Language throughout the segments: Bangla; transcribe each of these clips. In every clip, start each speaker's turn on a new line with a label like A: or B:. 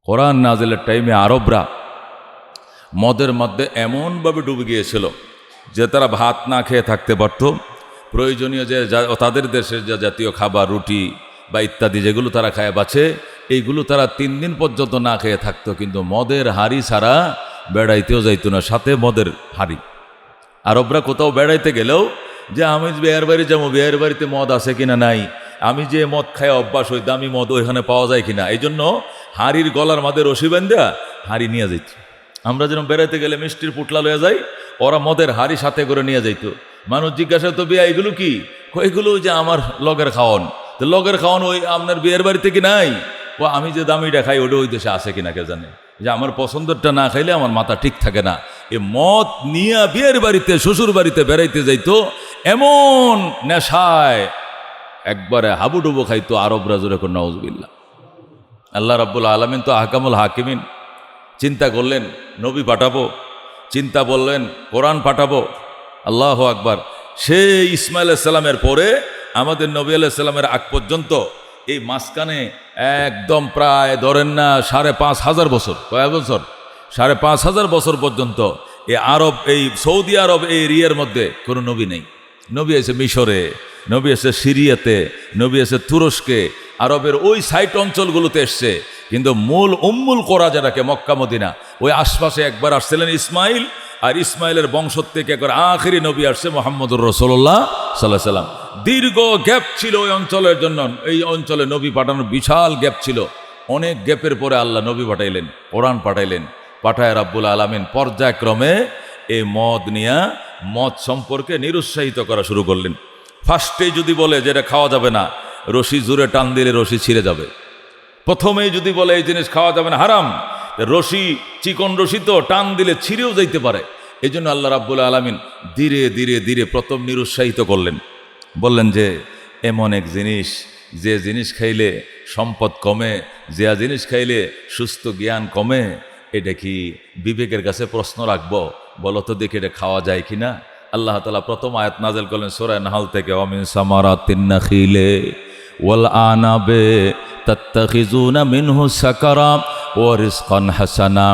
A: কোরআন নাজিলের টাইমে আরবরা মদের মধ্যে এমনভাবে ডুবে গিয়েছিল যে তারা ভাত না খেয়ে থাকতে পারত। প্রয়োজনীয় যে তাদের দেশের যে জাতীয় খাবার, রুটি বা ইত্যাদি যেগুলো তারা খায় বাঁচে, এইগুলো তারা 3 দিন পর্যন্ত না খেয়ে থাকতো। কিন্তু মদের হাড়ি ছাড়া বেড়াইতেও যাইতো না, সাথে মদের হাড়ি। আরবরা কোথাও বেড়াইতে গেলেও যে আমি বিয়ের বাড়ি যাবো, বিয়ের বাড়িতে মদ আছে কিনা নাই, আমি যে মদ খায় অভ্যাস ওই দামি মদ ওইখানে পাওয়া যায় কিনা, এই জন্য হাড়ির গলার মাঝে রশি বান্ধা হাড়ি নিয়ে যাইত। আমরা যেন বেড়াইতে গেলে মিষ্টির পুটলা লয়ে যাই, ওরা মদের হাড়ি সাথে করে নিয়ে যাইত। মানুষ জিজ্ঞাসা তো বিয়া এগুলো কি? এগুলো যে আমার লগের খাওয়ান। তো লগের খাওয়ান ওই আপনার বিয়ের বাড়িতে কি নাই? ও আমি যে দামিটা খাই ওটা ওই দেশে আছে কিনা কে জানে। যে আমার পছন্দেরটা না খাইলে আমার মাথা ঠিক থাকে না। এ মদ নিয়ে বিয়ের বাড়িতে শ্বশুর বাড়িতে বেড়াইতে যাইতো, এমন নেশায় একবারে হাবুডুবু খাইতো আরবরা, জোরে করে নাউজুবিল্লাহ। আল্লাহ রাব্বুল আলামিন তো আহকামুল হাকিমিন, চিন্তা করলেন নবী পাঠাবো, চিন্তা বললেন কোরআন পাঠাবো। আল্লাহু আকবার। সেই ইসমাইল আলাইহিস সালামের পরে আমাদের নবী আলাইহিস সালামের আগ পর্যন্ত এই মাঝখানে একদম প্রায় ধরেন না 5,500 বছর, কয় বছর? 5,500 বছর পর্যন্ত এই আরব, এই সৌদি আরব এই এরিয়ার মধ্যে কোনো নবী নেই। নবী আছে মিশরে, নবী আছে সিরিয়াতে, নবী আছে তুরস্কে, আরবের ওই সাইট অঞ্চলগুলোতে এসছে। কিন্তু মূল উম্মুল কোরা যেটাকে মক্কা মদিনা, ওই আশপাশে একবার আসছিলেন ইসমাইল, আর ইসমাইলের বংশ থেকে একবার আখেরি নবী আসছে মুহাম্মদুর রাসূলুল্লাহ সাল্লাল্লাহু আলাইহি ওয়াসাল্লাম। দীর্ঘ গ্যাপ ছিল ওই অঞ্চলের জন্য, এই অঞ্চলে নবী পাঠানোর বিশাল গ্যাপ ছিল। অনেক গ্যাপের পরে আল্লাহ নবী পাঠাইলেন, কোরআন পাঠাইলেন। পাঠায় রাব্বুল আলামিন পর্যায়ক্রমে এই মদ নিয়া, মদ সম্পর্কে নিরুৎসাহিত করা শুরু করলেন। ফার্স্টেই যদি বলে যে এটা খাওয়া যাবে না, রশি জুড়ে টান দিলে রশি ছিঁড়ে যাবে। প্রথমেই যদি বলে এই জিনিস খাওয়া যাবে না, হারাম, রশি চিকন রশি তো টান দিলে ছিঁড়েও যাইতে পারে। এই জন্য আল্লাহ রাব্বুল আলামিন ধীরে ধীরে ধীরে প্রথম নিরুৎসাহিত করলেন। বললেন যে এমন এক জিনিস, যে জিনিস খাইলে সম্পদ কমে, যে জিনিস খাইলে সুস্থ জ্ঞান কমে, এটা কি বিবেকের কাছে প্রশ্ন রাখবো? বলো তো দেখি এটা খাওয়া যায় কিনা। আল্লাহ তাআলা প্রথম আয়াত নাযিল করলেন সূরা নাহল থেকে, ওয়ামিন সামারাতিন নাখিলে ওয়াল আনাবে তাত্তাখিজুনা মিনহু সাকারা ওয়া রিজকান হাসানা।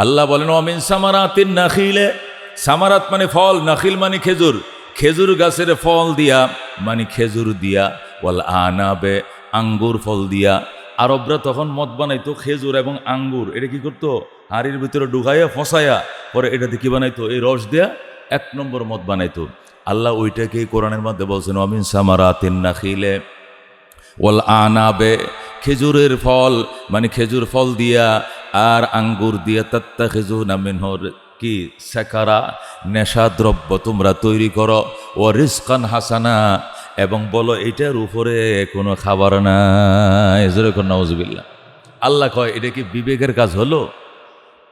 A: আল্লাহ বলেন ওয়ামিন সামারাতিন নাখিলে, সামারাত মানে ফল, নাখিল মানে খেজুর, খেজুর গাছের ফল দিয়া মানে খেজুর দিয়া, ওয়াল আনাবে আঙ্গুর ফল দিয়া। আরবরা তখন মদ বানাইতো খেজুর এবং আঙ্গুর, এটা কি করতো? হাড়ির ভিতরে ঢুকাইয়া ফসাইয়া পরে এটাতে কি বানাইতো? এই রস দেয়া 1 নম্বর মদ বানাইতো। আল্লাহ ওইটাকেই কোরআনের মধ্যে বলছেন ওয়ামিন সামারাতিন নাখিলে ওয়াল আনাবে, খেজুরের ফল মানে খেজুর ফল দিয়া আর আঙ্গুর দিয়া, তাত্তাখিজুনা মিনহু কি সাকারা, নেশা দ্রব্য তোমরা তৈরি করো, ও রিজকান হাসানা, এবং বলো এটার উপরে কোনো খাবার নাই। যেরকম নাউজুবিল্লাহ। আল্লাহ কয় এটা কি বিবেকের কাজ হলো?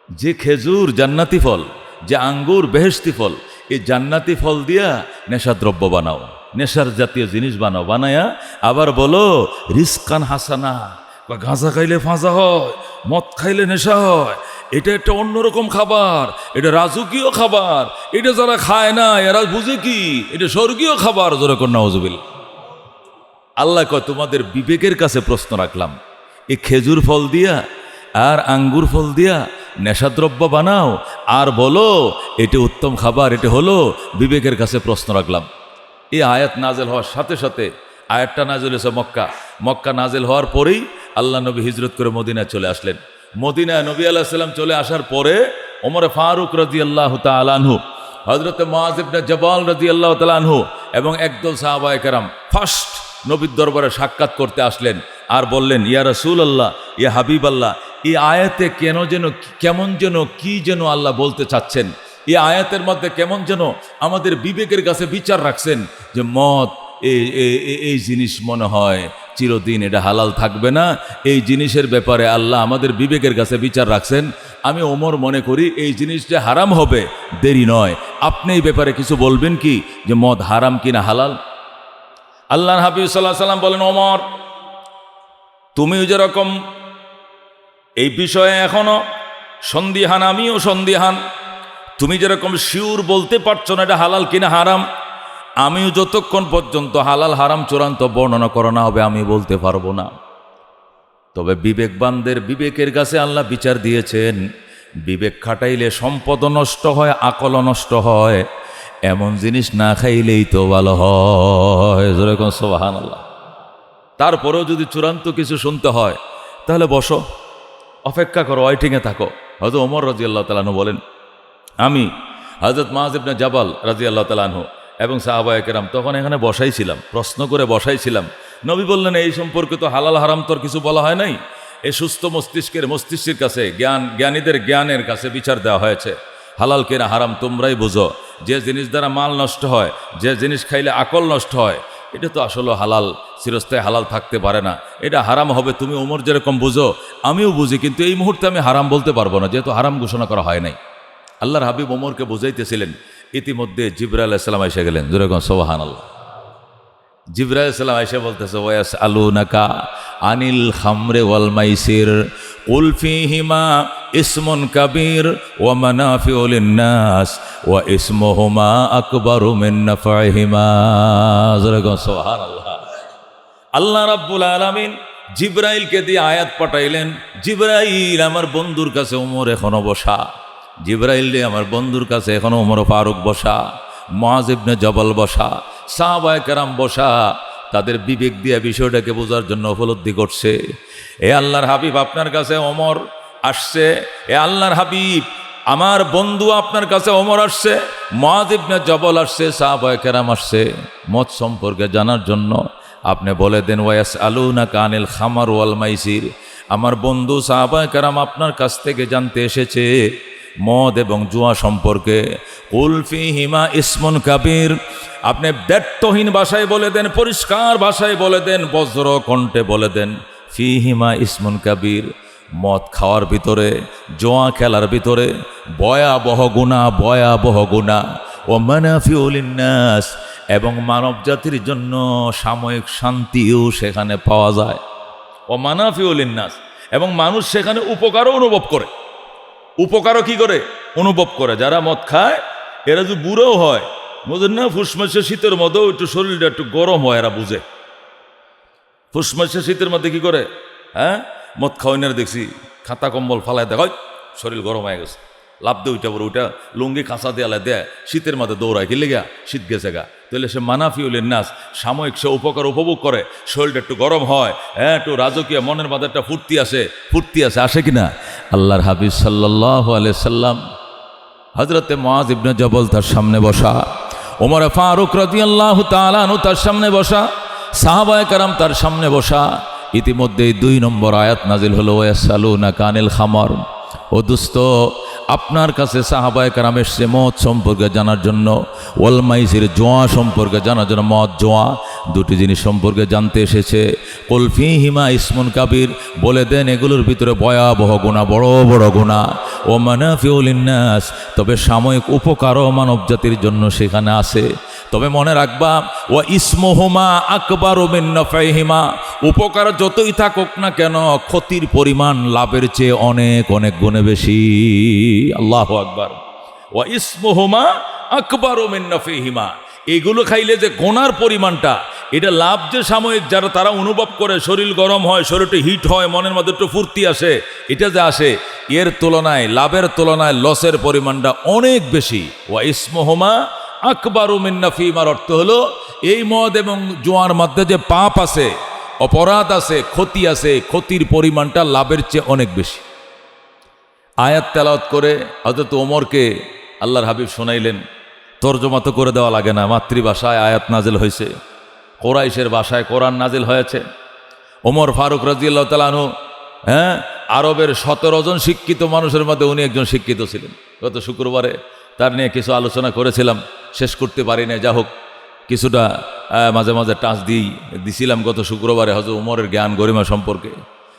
A: যে খেজুর জান্নাতি ফল, যে আঙ্গুর বেহেশতি ফল, এই জান্নাতি ফল দিয়া নেশাদ্রব্য বানাও, নেশার জাতীয় জিনিস বানাও, বানায়া আবার বলো রিজকান হাসানা। বা গাঁজা খাইলে ফাঁসা হয়, মদ খাইলে নেশা হয়, এটা একটা অন্যরকম খাবার, এটা রাজকীয় খাবার, এটা যারা খায় না এরা বুঝে কি এটা স্বর্গীয় খাবার। যেরকম নাউজুবিল্লাহ। আল্লাহ কয় তোমাদের বিবেকের কাছে প্রশ্ন রাখলাম, এই খেজুর ফল দিয়া আর আঙ্গুর ফল দিয়া নেশাদ্রব্য বানাও আর বলো এটা উত্তম খাবার, এটা হলো বিবেকের কাছে প্রশ্ন রাখলাম। এই আয়াত নাজেল হওয়ার সাথে সাথে, আয়াতটা নাজেল হয়েছে মক্কা নাজেল হওয়ার পরেই আল্লাহ নবী হিজরত করে মদিনায় চলে আসলেন। মদিনায় নবী আলাইহিস সালাম চলে আসার পরে ওমরে ফারুক রাদিয়াল্লাহু তাআলা আনহু, হযরত মুআয ইবনে জাবাল রাদিয়াল্লাহু তাআলা আনহু এবং একদল সাহাবায়ে কেরাম ফার্স্ট নবীর দরবারে সাক্ষাৎ করতে আসলেন আর বললেন ইয়া রাসূলুল্লাহ, ইয়া হাবিবাল্লাহ, এই আয়াতে কেমন যেন কি যেন আল্লাহ বলতে চাচ্ছেন। এই আয়াতের মধ্যে কেমন যেন আমাদের বিবেকের কাছে বিচার রাখছেন যে মদ এই জিনিস মনে হয় চিরদিন এটা হালাল থাকবে না। এই জিনিসের ব্যাপারে আল্লাহ আমাদের বিবেকের কাছে বিচার রাখছেন। আমি ওমর মনে করি এই জিনিসটা হারাম হবে, দেরি নয়। আপনি এই ব্যাপারে কিছু বলবেন কি যে মদ হারাম কিনা হালাল? আল্লাহর হাবিব সাল্লাল্লাহু আলাইহি ওয়াসাল্লাম বলেন ওমর, তুমিও যেরকম এই বিষয়ে এখনো সন্দিহান, আমিও সন্দিহান। তুমি যেরকম শিওর বলতে পারছো না এটা হালাল কিনা হারাম, আমিও যতক্ষণ পর্যন্ত হালাল হারাম চূড়ান্ত বর্ণনা করা না হবে আমি বলতে পারবো না। তবে বিবেকবানদের বিবেকের কাছে আল্লাহ বিচার দিয়েছেন, বিবেক খাটাইলে সম্পদ নষ্ট হয়, আকল নষ্ট হয়, এমন জিনিস না খাইলেই তো ভালো হয়। যেরকম সুবহানাল্লাহ। তারপরেও যদি চূড়ান্ত কিছু শুনতে হয় তাহলে বসো, অপেক্ষা করো, ওয়েটিংয়ে থাকো। হযরত ওমর রাদিয়াল্লাহু তাআলা আনহু বলেন, আমি হযরত মুআয ইবনে জাবাল রাদিয়াল্লাহু তাআলা আনহু এবং সাহাবায়ে কেরাম তখন এখানে বসাইছিলাম, প্রশ্ন করে বসাইছিলাম। নবী বললেন, এই সম্পর্কে তো হালাল হারাম তোর কিছু বলা হয় নাই, এই সুস্থ মস্তিষ্কের কাছে, জ্ঞানীদের জ্ঞানের কাছে বিচার দেওয়া হয়েছে। হালাল কিনা হারাম তোমরাই বুঝো। যে জিনিস দ্বারা মাল নষ্ট হয়, যে জিনিস খাইলে আকল নষ্ট হয়, এটা তো আসলে হালাল, চিরস্থায়ী হালাল থাকতে পারে না। এটা হারাম হবে, তুমি ওমর যেরকম বুঝো আমিও বুঝি, কিন্তু এই মুহূর্তে আমি হারাম বলতে পারবো না, যেহেতু হারাম ঘোষণা করা হয় নাই। আল্লাহর হাবিব ওমরকে বুঝাইতেছিলেন, ইতিমধ্যে জিবরাইল আলাইহিস সালাম এসে গেলেন। যেরকম সুবহানাল্লাহ। জিবরাইল আলাইহিস সালাম এসে বলতেছে, ওয়াসআলুনাকা আনিল খামরে ওয়াল মাইসির কুল ফীহিমা ইসমুন কাবীর ওয়া মানাফিউ লিন-নাস ওয়া ইসমুহুমা আকবারু মিন নাফইহিমা। যেরকম সুবহানাল্লাহ। আল্লাহ রাব্বুল আলামিন জিবরাইলকে দিয়ে আয়াত পাঠাইলেন, জিবরাইল আমার বন্ধুর কাছে ওমর এখনো বসা, জিবরাইল রে আমার বন্ধুর কাছে এখনো ওমর ফারুক বসা, মুআয ইবনে জাবাল বসা, সাহাবায়ে কেরাম বসা, তাদের বিবেক দিয়ে বিষয়টাকে বোঝার জন্য উপলব্ধি করছে। এ আল্লাহর হাবিব আপনার কাছে ওমর আসছে, এ আল্লাহর হাবিব আমার বন্ধু আপনার কাছে ওমর আসছে, মুআয ইবনে জাবাল আসছে, সাহাবায়ে কেরাম আসছে মত সম্পর্কে জানার জন্য। আপনি বলে দেন, ওয়াসআলুনাকা আনিল খামার ওয়াল মাইসির, আমার বন্ধু সাহাবায়ে কেরাম আপনার কাছ থেকে জানতে এসেছে মদ এবং জুয়া সম্পর্কে। কুল ফীহিমা ইসমুন কাবীর, আপনি ব্যর্থহীন ভাষায় বলে দেন, পরিষ্কার ভাষায় বলে দেন, বজ্র কণ্ঠে বলে দেন, ফীহিমা ইসমুন কাবীর, মদ খাওয়ার ভিতরে, জুয়া খেলার ভিতরে ভয়াবহ গুনাহ ও মানাফিউ লিন-নাস, এবং মানব জাতির জন্য সাময়িক শান্তিও সেখানে পাওয়া যায়। ও মানাফিউ লিন-নাস, এবং মানুষ সেখানে উপকারও অনুভব করে। উপকারও কি করে? অনুভব করে। যারা মদ খায় এরা যদি বুড়োও হয়, বুঝেন না, ফুসমাসে শীতের মধ্যেও একটু শরীরটা একটু গরম হয়, এরা বুঝে। ফুসমাসে শীতের মধ্যে কি করে? হ্যাঁ, মদ খাওয়াইনারা দেখছি খাতা কম্বল ফালায় দেখ, শরীর গরম হয়ে গেছে, লাভ দে উঠা, ওইটা লুঙ্গি কাঁচা দেয়ালে দেয়, শীতের মধ্যে দৌড়ায়, কি লেগা শীত গেছে গা। তাহলে সে মানাফিউ লিন-নাস, সাময়িক সে উপকার উপভোগ করে, শরীরটা একটু গরম হয়, হ্যাঁ, একটু রাজকীয়, মনের মধ্যে একটা ফুর্তি আসে কিনা? আল্লাহর হাবিব সাল্লাল্লাহু আলাইহি সাল্লাম হযরতে মুআয ইবনে জাবাল তার সামনে বসা, ওমর ফারুক রাদিয়াল্লাহু তাআলা আনহু তার সামনে বসা, সাহাবায়ে কেরাম তার সামনে বসা। ইতিমধ্যেই 2 নম্বর আয়াত নাজিল হলো, ওয়াসআলুনাকা আনিল খামার, ও দোস্ত আপনার কাছে সাহাবায়ে কেরাম এসেছে মদ সম্পর্কে জানার জন্য, ওয়াল মাইসির, জুয়া সম্পর্কে জানার জন্য। মদ জুয়া দুটি জিনিস সম্পর্কে জানতে এসেছে। কুল ফীহিমা ইসমুন কাবীর, বলে দেন এগুলোর ভিতরে ভয়াবহ গুনাহ, বড় বড় গুনাহ। ও মানাফিউ লিন-নাস, তবে সাময়িক উপকারও মানব জাতির জন্য সেখানে আছে। তবে মনে রাখবা, ওয়া ইসমুহুমা আকবারু মিন নাফইহিমা, উপকার যতই থাকুক না কেন ক্ষতির পরিমাণ লাভের চেয়ে অনেক অনেক গুণে বেশি। আল্লাহু আকবার। ওয়া ইসমুহুমা আকবারু মিন নাফইহিমা, এগুলো খাইলে যে গুনার পরিমাণটা, এটা লাভ যে সাময়িক, যারা তারা অনুভব করে, শরীর গরম হয়, শরীরটা হিট হয়, মনের মধ্যে একটু ফুর্তি আসে, এটা যে আসে, এর তুলনায়, লাভের তুলনায় লসের পরিমাণটা অনেক বেশি। ওয়া ইসমুহুমা আকবারু মিন নাফইহিমার অর্থ হলো, এই মদ এবং জুয়ার মধ্যে যে পাপ আছে, অপরাধ আছে, ক্ষতি আছে, ক্ষতির পরিমাণটা লাভের চেয়ে অনেক বেশি। আয়াত তেলাওয়াত করে হযরত ওমরকে আল্লাহর হাবিব শোনাইলেন। তরজমা তো করে দেওয়া লাগে না, মাতৃভাষায় আয়াত নাজিল হয়েছে, কোরাইশের ভাষায় কোরআন নাজিল হয়েছে। ওমর ফারুক রাদিয়াল্লাহু তাআলা আনহু, হ্যাঁ, আরবের 17 জন শিক্ষিত মানুষের মধ্যে উনি একজন শিক্ষিত ছিলেন। গত শুক্রবারে তার নিয়ে কিছু আলোচনা করেছিলাম, শেষ করতে পারি না। যা হোক, কিছুটা মাঝে মাঝে টাচ দিছিলাম গত শুক্রবারে হযরত ওমরের জ্ঞান গরিমা সম্পর্কে।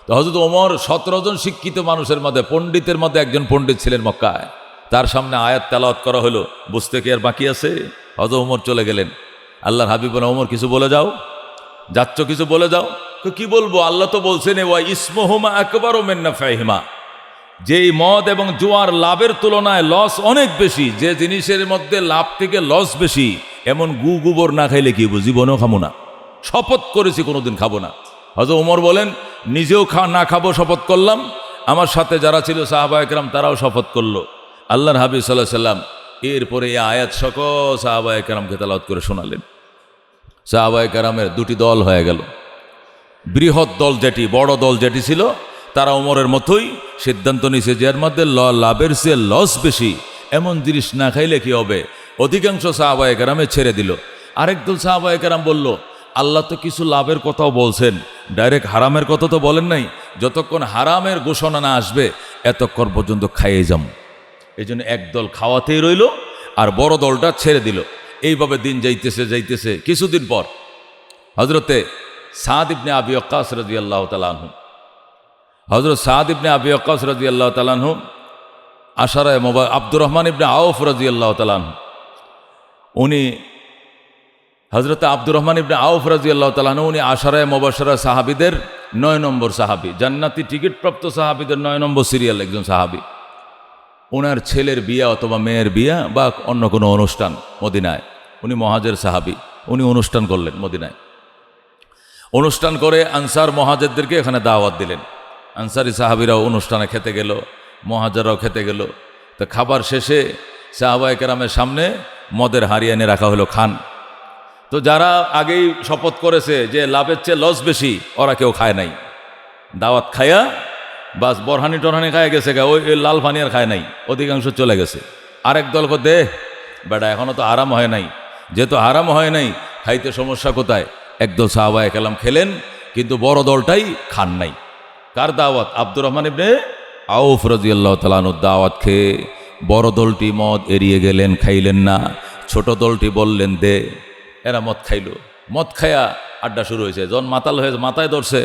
A: তো হযরত ওমর 17 জন শিক্ষিত মানুষের মধ্যে, পণ্ডিতের মধ্যে একজন পণ্ডিত ছিলেন মক্কায়। তার সামনে আয়াত তেলাওয়াত করা হলো, বুঝতে কি আর বাকি আছে? হযরত ওমর চলে গেলেন। আল্লাহর হাবিব বলেন, ওমর কিছু বলে যাও, যাচ্ছ কিছু বলে যাও। তো কি বলবো? আল্লাহ তো বলছেন, ওয়া ইসমুহুমা আকবারু মিন নাফইহিমা, যেই মদ এবং জুয়ার লাভের তুলনায় লস অনেক বেশি, যে জিনিসের মধ্যে লাভ থেকে লস বেশি, এমন গোবর না খাইলে কি জীবনেও খাবো না, শপথ করেছি কোনোদিন খাবো না। হযরত ওমর বলেন, নিজেও না খাবো শপথ করলাম, আমার সাথে যারা ছিল সাহাবায়ে কেরাম তারাও শপথ করলো। আল্লাহর হাবিব সাল্লাল্লাহু আলাইহি সাল্লাম এরপরে এই আয়াত সকল সাহাবায়ে কেরামকে তেলাওয়াত করে শোনালেন। সাহাবায়ে কেরামের দুটি দল হয়ে গেল। বৃহৎ দল যেটি, বড় দল যেটি ছিল, তারা ওমরের মতোই সিদ্ধান্ত নিয়েছে যে এর মধ্যে লাভের চেয়ে লস বেশি, এমন জিনিস না খাইলে কি হবে। অধিকাংশ সাহাবায়ে কেরামে ছেড়ে দিল। আরেক দল সাহাবায়ে কেরাম বলল, আল্লাহ তো কিছু লাভের কথাও বলছেন, ডাইরেক্ট হারামের কথা তো বলেন নাই, যতক্ষণ হারামের ঘোষণা না আসবে এতক্ষণ পর্যন্ত খাইয়ে যাম। এই জন্য একদল খাওয়াতেই রইল আর বড় দলটা ছেড়ে দিল। এইভাবে দিন যাইতেছে যাইতেছে। কিছুদিন পর হজরতে সাদ ইবনে আবি ওয়াক্কাস রাদিয়াল্লাহু তাআলা আনহু, হজরত সাদ ইবনে আবি ওয়াক্কাস রাদিয়াল্লাহু তাআলা আনহু, আশারায়ে আব্দুর রহমান ইবনে আউফ রাদিয়াল্লাহু তাআলা আনহু, উনি হজরত আব্দুর রহমান ইবনে আউফ রাদিয়াল্লাহু তাআলা আনহু, উনি আশারায়ে মুবাশশারা সাহাবীদের 9 নম্বর সাহাবী, জান্নাতি টিকিটপ্রাপ্ত সাহাবীদের 9 নম্বর সিরিয়াল একজন সাহাবী। ওনার ছেলের বিয়া অথবা মেয়ের বিয়া বা অন্য কোনো অনুষ্ঠান মদিনায়, উনি মহাজের সাহাবী, উনি অনুষ্ঠান করলেন মদিনায়। অনুষ্ঠান করে আনসার মহাজেরদেরকে এখানে দাওয়াত দিলেন। আনসারি সাহাবীরাও অনুষ্ঠানে খেতে গেল, মহাজেরাও খেতে গেল। তো খাবার শেষে সাহাবায়ে কেরামের সামনে মদের হাঁড়ি এনে রাখা হলো, খান। তো যারা আগেই শপথ করেছে যে লাভের চেয়ে লস বেশি, ওরা কেউ খায় নাই। দাওয়াত খায়া বাস বরহানি টরহানি খায় গেছে, ওই লাল পানি আর খায় নাই, অধিকাংশ চলে গেছে। আরেক দলকে দে বেটা, এখনও তো আরাম হয় নাই, যেহেতু আরাম হয় নাই খাইতে সমস্যা কোথায়। একদল সাহাবায়ে কেরাম খেলেন, কিন্তু বড় দলটাই খান নাই। কার দাওয়াত? আব্দুর রহমান ইবনে আউফ রাদিয়াল্লাহু তাআলা আনহুর দাওয়াত খেয়ে বড় দলটি মদ এড়িয়ে গেলেন, খাইলেন না। ছোট দলটি বললেন দে। এরা মদ খাইল। মদ খায়া আড্ডা শুরু হয়েছে। যখন মাতাল হয়ে মাথায় ধরছে,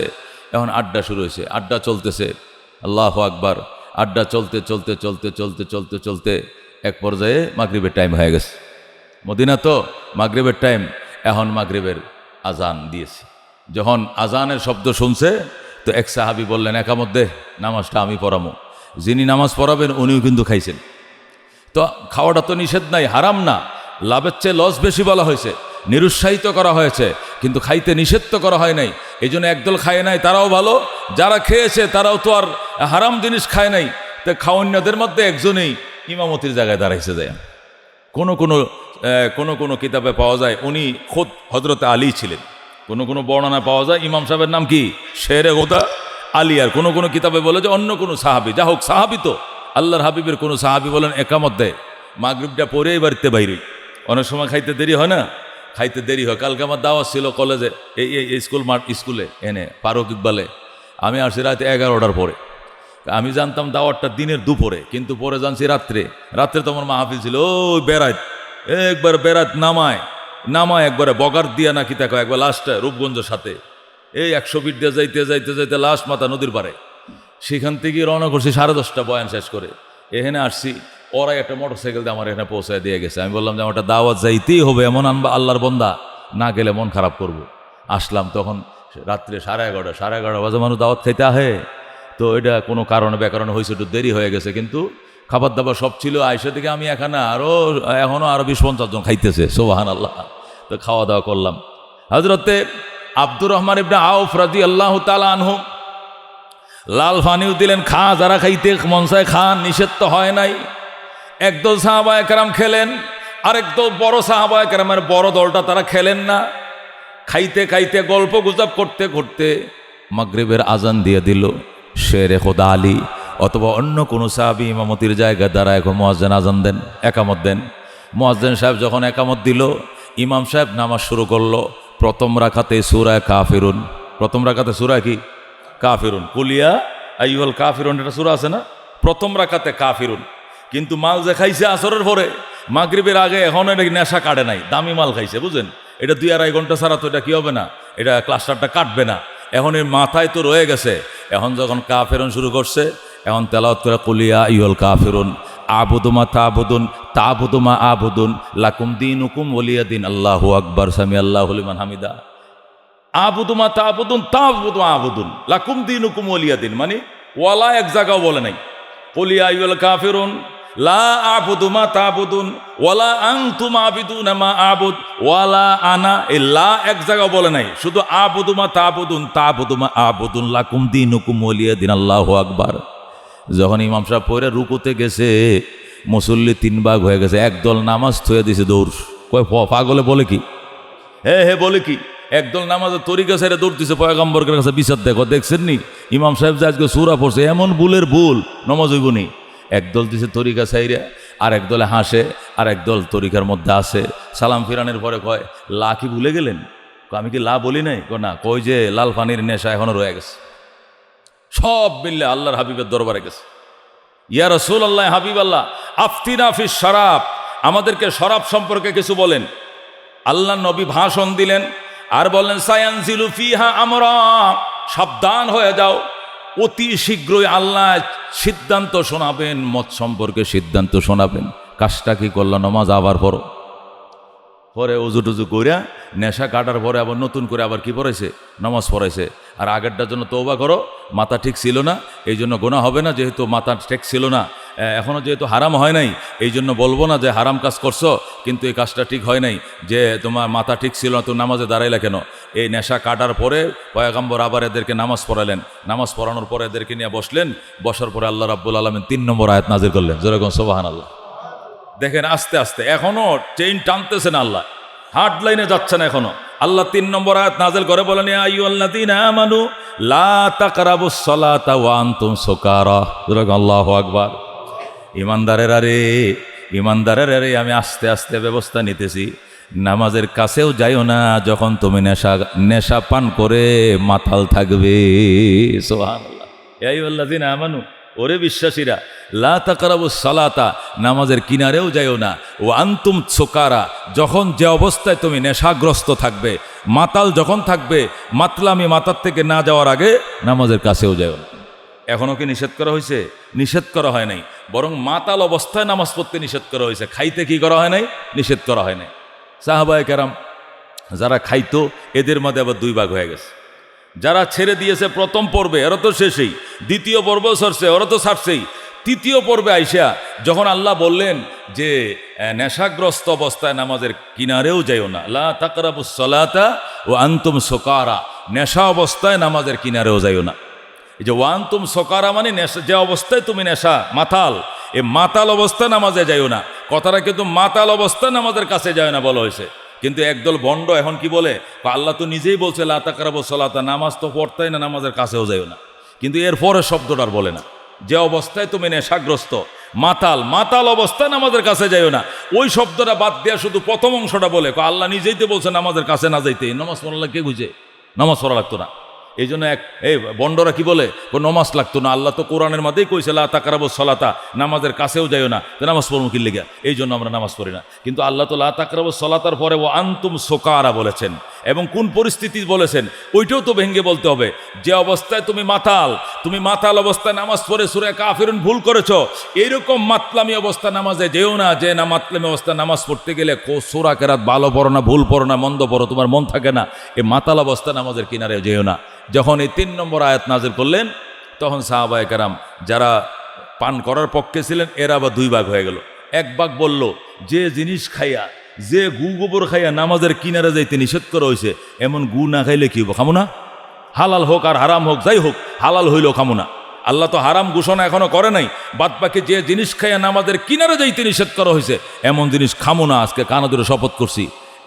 A: এখন আড্ডা শুরু হয়েছে। আড্ডা চলতেছে, আল্লাহু আকবার। আড্ডা চলতে চলতে চলতে চলতে চলতে চলতে এক পর্যায়ে মাগরিবের টাইম হয়ে গেছে। মদিনা তো মাগরিবের টাইম। এখন মাগরিবের আজান দিয়েছে। যখন আজানের শব্দ শুনছে, তো এক সাহাবী বললেন, একামত দে, নামাজটা আমি পড়াবো। যিনি নামাজ পড়াবেন উনিও কিন্তু খাইছেন। তো খাওয়াটা তো নিষেধ নাই, হারাম না, লাভের চেয়ে লস বেশি বলা হয়েছে, নিরুৎসাহিত করা হয়েছে, কিন্তু খাইতে নিষেধ তো করা হয় নাই। এই জন্য একদল খায় নাই, তারাও ভালো। যারা খেয়েছে তারাও তো আর হারাম জিনিস খায় নাই। তো খাওয়ান্যদের মধ্যে একজনেই ইমামতির জায়গায় দাঁড়াইছে যায়। কোনো কোনো কিতাবে পাওয়া যায় উনি খোদ হজরতে আলী ছিলেন। কোনো বর্ণনা পাওয়া যায় ইমাম সাহেবের নাম কি শেরে গোদা আলী। আর কোনো কিতাবে বলে যে অন্য কোনো সাহাবি। যা হোক, সাহাবি তো আল্লাহর হাবিবের কোনো সাহাবি বলেন একামত দেয়। মাগরিবটা পরেই বাড়িতে বাইরে। অনেক সময় খাইতে দেরি হয় না, খাইতে দেরি হয়। কালকে আমার দাওয়াত ছিল কলেজে, এই স্কুলে এনে ফারুক ইকবালে। আমি আসছি রাতে 11টার পরে। আমি জানতাম দাওয়াতটা দিনের দুপুরে, কিন্তু পরে জানছি রাত্রে তো আমার মাহফিল ছিল। ওই বেড়াত একবার বেড়াত নামায় একবারে বগার দিয়া নাকি দেখো একবার লাস্টে রূপগঞ্জের সাথে এই 100 ফিট দিয়ে যাইতে যাইতে যাইতে লাস্ট মাথা নদীর পারে। সেখান থেকে রওনা করছি 10:30 বয়ান শেষ করে এখানে আসছি। ওরাই একটা মোটরসাইকেল দিয়ে আমার এখানে পৌঁছায় দিয়ে গেছে। আমি বললাম যে আমারটা দাওয়াত যাইতেই হবে, এমন আনবা আল্লাহর বন্দা, না গেলে মন খারাপ করব। আসলাম তখন রাত্রে 11:30 বাজে মানুষ দাওয়াত খাইতে আহে। তো এটা কোনো কারণে ব্যাকরণে হয়েছে, একটু দেরি হয়ে গেছে, কিন্তু খাবার দাবার সব ছিল। আইসা থেকে আমি এখানে এখনও আরো 20-50 জন খাইতেছে, সুবহানাল্লাহ। তো খাওয়া দাওয়া করলাম। হযরতে আব্দুর রহমান ইবনে আউফ রাদিয়াল্লাহু তাআলা আনহু লাল পানিও দিলেন, খা, যারা খাইতে মন চায় খান, নিষেধ তো হয় নাই। একদল সাহাবায়ে কেরাম খেলেন, আরেকদল বড় সাহাবায়ে কেরামের বড় দলটা তারা খেলেন না। খাইতে খাইতে গল্প গুজব করতে করতে মাগরিবের আজান দিয়ে দিল। শেরে খোদা আলী অথবা অন্য কোনো সাহাবী ইমামতির জায়গা দ্বারা এখন মুয়াজ্জিন আজান দেন, একামত দেন। মুয়াজ্জিন সাহেব যখন একামত দিল, ইমাম সাহেব নামাজ শুরু করলো। প্রথম রাকাতে সূরা কাফিরুন, প্রথম রাকাতে সূরা কি কাফিরুন, কুলিয়া আইয়ুহাল কাফিরুন, এটা সূরা আছে না? প্রথম রাকাতে কাফিরুন। কিন্তু মাল যে খাইছে আসরের পরে, মাগরিবের আগে এখন এটা নেশা কাটে নাই, দামি মাল খাইছে, বুঝেন? এটা 2-2.5 ঘন্টা ছাড়া তো এটা কি হবে না, এটা ক্লাস্টারটা কাটবে না। এখন এর মাথায় তো রয়ে গেছে। এখন যখন কাফিরুন শুরু করছে, এখন তেলাওয়াত করে কুলিয়া আইয়ুহাল কাফিরুন আবুদু মা তাবুদুন তাবুদু মা আবুদুন লাকুম দীনুকুম ওয়ালিয়া দিন। আল্লাহু আকবার, সামি আল্লাহু লিমান হামিদা। আবুদু মা তাবুদুন তাবুদু মা আবুদুন লাকুম দীনুকুম ওয়ালিয়া দিন, মানে ওয়ালা এক জায়গাও বলে নাই। কুলিয়া আইয়ুহাল কাফিরুন লা আবুদু মা তাবুদুন ওয়ালা আনতুম আবিদুনা মা আবুদ ওয়ালা আনা, এই লা এক জায়গা বলে নাই, শুধু আবুদু মা তাবুদু মা আবুদুন লাকুম দীনুকুম ওয়ালিয়া দিন। আল্লাহু আকবার। যখন ইমাম সাহেব পড়ে রুকুতে গেছে, মুসল্লি 3 ভাগ হয়ে গেছে, একদল নামাজ থয়ে দিছে দৌড়। কয় পাগলে বলে কি, হে বলে কি, একদল নামাজের তরিকা ছেড়ে দৌড় দিছে পয়গম্বরের কাছে বিচার দেখো। দেখছেন নি ইমাম সাহেব যে আজকে সূরা পড়ছে, এমন ভুলের ভুল নমাজ হইব নি। একদল দিছে তরিকা ছাইরা, আর একদলে হাসে, আর একদল তরিকার মধ্যে আসে। সালাম ফিরানোর পরে কয় লা কি ভুলে গেলেন? আমি কি লা বলি নাই? না, কই যে লাল পানির নেশা এখনো রয়ে গেছে। সব মিললে আল্লাহর হাবিবের দরবারে গেছে। ইয়া রাসূলুল্লাহ, হাবিব আল্লাহ, আফতিনা ফিস শারাব, আমাদেরকে শরাব সম্পর্কে কিছু বলেন। আল্লাহ নবী ভাষণ দিলেন আর বললেন সায়ানজিলু ফিহা আমরা, সাবধান হয়ে যাও, অতি শীঘ্রই আল্লাহ সিদ্ধান্ত শোনাবেন, মত সম্পর্কে সিদ্ধান্ত শোনাবেন। কাজটা কি করলো? নামাজ আবার পড়ো। পরে উজু টুজু কইরা নেশা কাটার পরে আবার নতুন করে আবার কি পড়াইছে? নামাজ পড়াইছে। আর আগেরটার জন্য তওবা করো, মাথা ঠিক ছিল না, এই জন্য গোনা হবে না, যেহেতু মাথা ঠিক ছিল না, এখনও যেহেতু হারাম হয় নাই, এই জন্য বলবো না যে হারাম কাজ করছো, কিন্তু এই কাজটা ঠিক হয় নাই, যে তোমার মাথা ঠিক ছিল না, তো নামাজে দাঁড়াইলা কেন? এই নেশা কাটার পরে পয়গম্বর আবার এদেরকে নামাজ পড়ালেন। নামাজ পড়ানোর পরে এদেরকে নিয়ে বসলেন। বসার পরে আল্লাহ রাব্বুল আলামিন 3 নম্বর আয়াত নাজিল করলেন। যেরকম সুবহানাল্লাহ। দেখেন আস্তে আস্তে এখনো চেইন টানতেছেন আল্লাহ, হার্ড লাইনে যাচ্ছেন এখনো। আল্লাহ 3 নম্বর আয়াত নাজিল করে বলেন ইয়া আইয়ুহাল্লাযীনা আমানু লা তাকরাবুস সালাতা ওয়া আনতুম সুকারা। যেরকম আল্লাহু আকবার। ইমানদারেরা রে, আমি আস্তে আস্তে ব্যবস্থা নিতেছি। নামাজের কাছেও যাইও না যখন তুমি নেশা পান করে মাতাল থাকবে। সুবহানাল্লাহ। ইয়া আইয়ুহাল্লাযীনা আমানু, ওরে বিশ্বাসীরা, লা তাকরাবুস সালাতা, নামাজের কিনারেও যাইও না, ও আনতুম সুকারা, যখন যে অবস্থায় তুমি নেশাগ্রস্ত থাকবে, মাতাল যখন থাকবে, মাতলামি মাতার থেকে না যাওয়ার আগে নামাজের কাছেও যাইও না। এখনও কি নিষেধ করা হয়েছে? নিষেধ করা হয় নাই, বরং মাতাল অবস্থায় নামাজ পড়তে নিষেধ করা হয়েছে। খাইতে কি করা হয় নাই? নিষেধ করা হয় নাই। সাহাবায়ে কেরাম যারা খাইতো, এদের মধ্যে আবার 2 ভাগ হয়ে গেছে। যারা ছেড়ে দিয়েছে প্রথম পর্বে, ওরা তো শেষেই, দ্বিতীয় পর্ব সরছে, ওরা তো ছাড়ছেই। তৃতীয় পর্বে আইসা যখন আল্লাহ বললেন যে নেশাগ্রস্ত অবস্থায় নামাজের কিনারেও যাইও না, লা তাকরাবুস সালাতা ওয়া আনতুম সুকারা, নেশা অবস্থায় নামাজের কিনারেও যাইও না। এই যে ওয়া আনতুম সুকারা মানে নেশা, যে অবস্থায় তুমি নেশা মাতাল, এই মাতাল অবস্থায় নামাজে যাইও না। কথাটা কিন্তু মাতাল অবস্থায় নামাজের কাছে যায় না বলা হয়েছে। কিন্তু একদল ভণ্ড এখন কি বলে, আল্লাহ তো নিজেই বলছে লা তাকরাবুস সালাতা, নামাজ তো পড়তাই না, নামাজের কাছেও যাইও না। কিন্তু এর পরে শব্দটার বলে না, যে অবস্থায় তুমি নেশাগ্রস্ত মাতাল অবস্থায় নামাজের কাছে যাইও না, ওই শব্দটা বাদ দেওয়া শুধু প্রথম অংশটা বলে। আল্লাহ নিজেই তো বলছে নামাজের কাছে না যাইতে। নামাজ পড়া কে বুঝে? নামাজ পড়া লাগতো না। এই জন্য এই বন্ডরা কি বলে, নামাজ লাগতো না, আল্লাহ তো কোরআনের মধ্যেই কইছে লা তাকরাবুস সালাতা, নামাজের কাছেও যাইও না, তো নামাজ পড়বো কি লেগে? এই জন্য আমরা নামাজ পড়ি না। কিন্তু আল্লাহ তো লা তাকরাবুস সালাতার পরে ও আনতুম সুকারা বলেছেন, এবং কোন পরিস্থিতি বলেছেন ওইটাও তো ভেঙ্গে বলতে হবে। যে অবস্থায় তুমি মাতাল অবস্থায় নামাজ পড়ে সূরা কাফিরুন ভুল করেছো, এইরকম মাতলামি অবস্থায় নামাজে যেও না। যে না মাতলামি অবস্থায় নামাজ পড়তে গেলে সূরা কেরাত ভালো পড়ো না, ভুল পড়ো না, মন্দ পড়ো, তোমার মন থাকে না, এই মাতাল অবস্থায় নামাজের কিনারে যেও না। যখন এই 3 নম্বর আয়াত নাজিল করলেন, তখন সাহাবায়ে কেরাম যারা পান করার পক্ষে ছিলেন, এরা আবার 2 ভাগ হয়ে গেল। এক ভাগ বলল যে জিনিস খাইয়া, যে গু গোবর খাইয়া নামাজের কিনারে যাইতে নিষেধ করা হয়েছে, এমন গু না খাইলে কি হবো? খামো না। হালাল হোক আর হারাম হোক, যাই হোক, হালাল হইলেও খামো না। আল্লাহ তো হারাম ঘোষণা এখনো করে নাই। বাদ বাকি যে জিনিস খাইয়া নামাজের কিনারে যাইতে নিষেধ করা হয়েছে, এমন জিনিস খামো না। আজকে কানা ধরে শপথ করছি।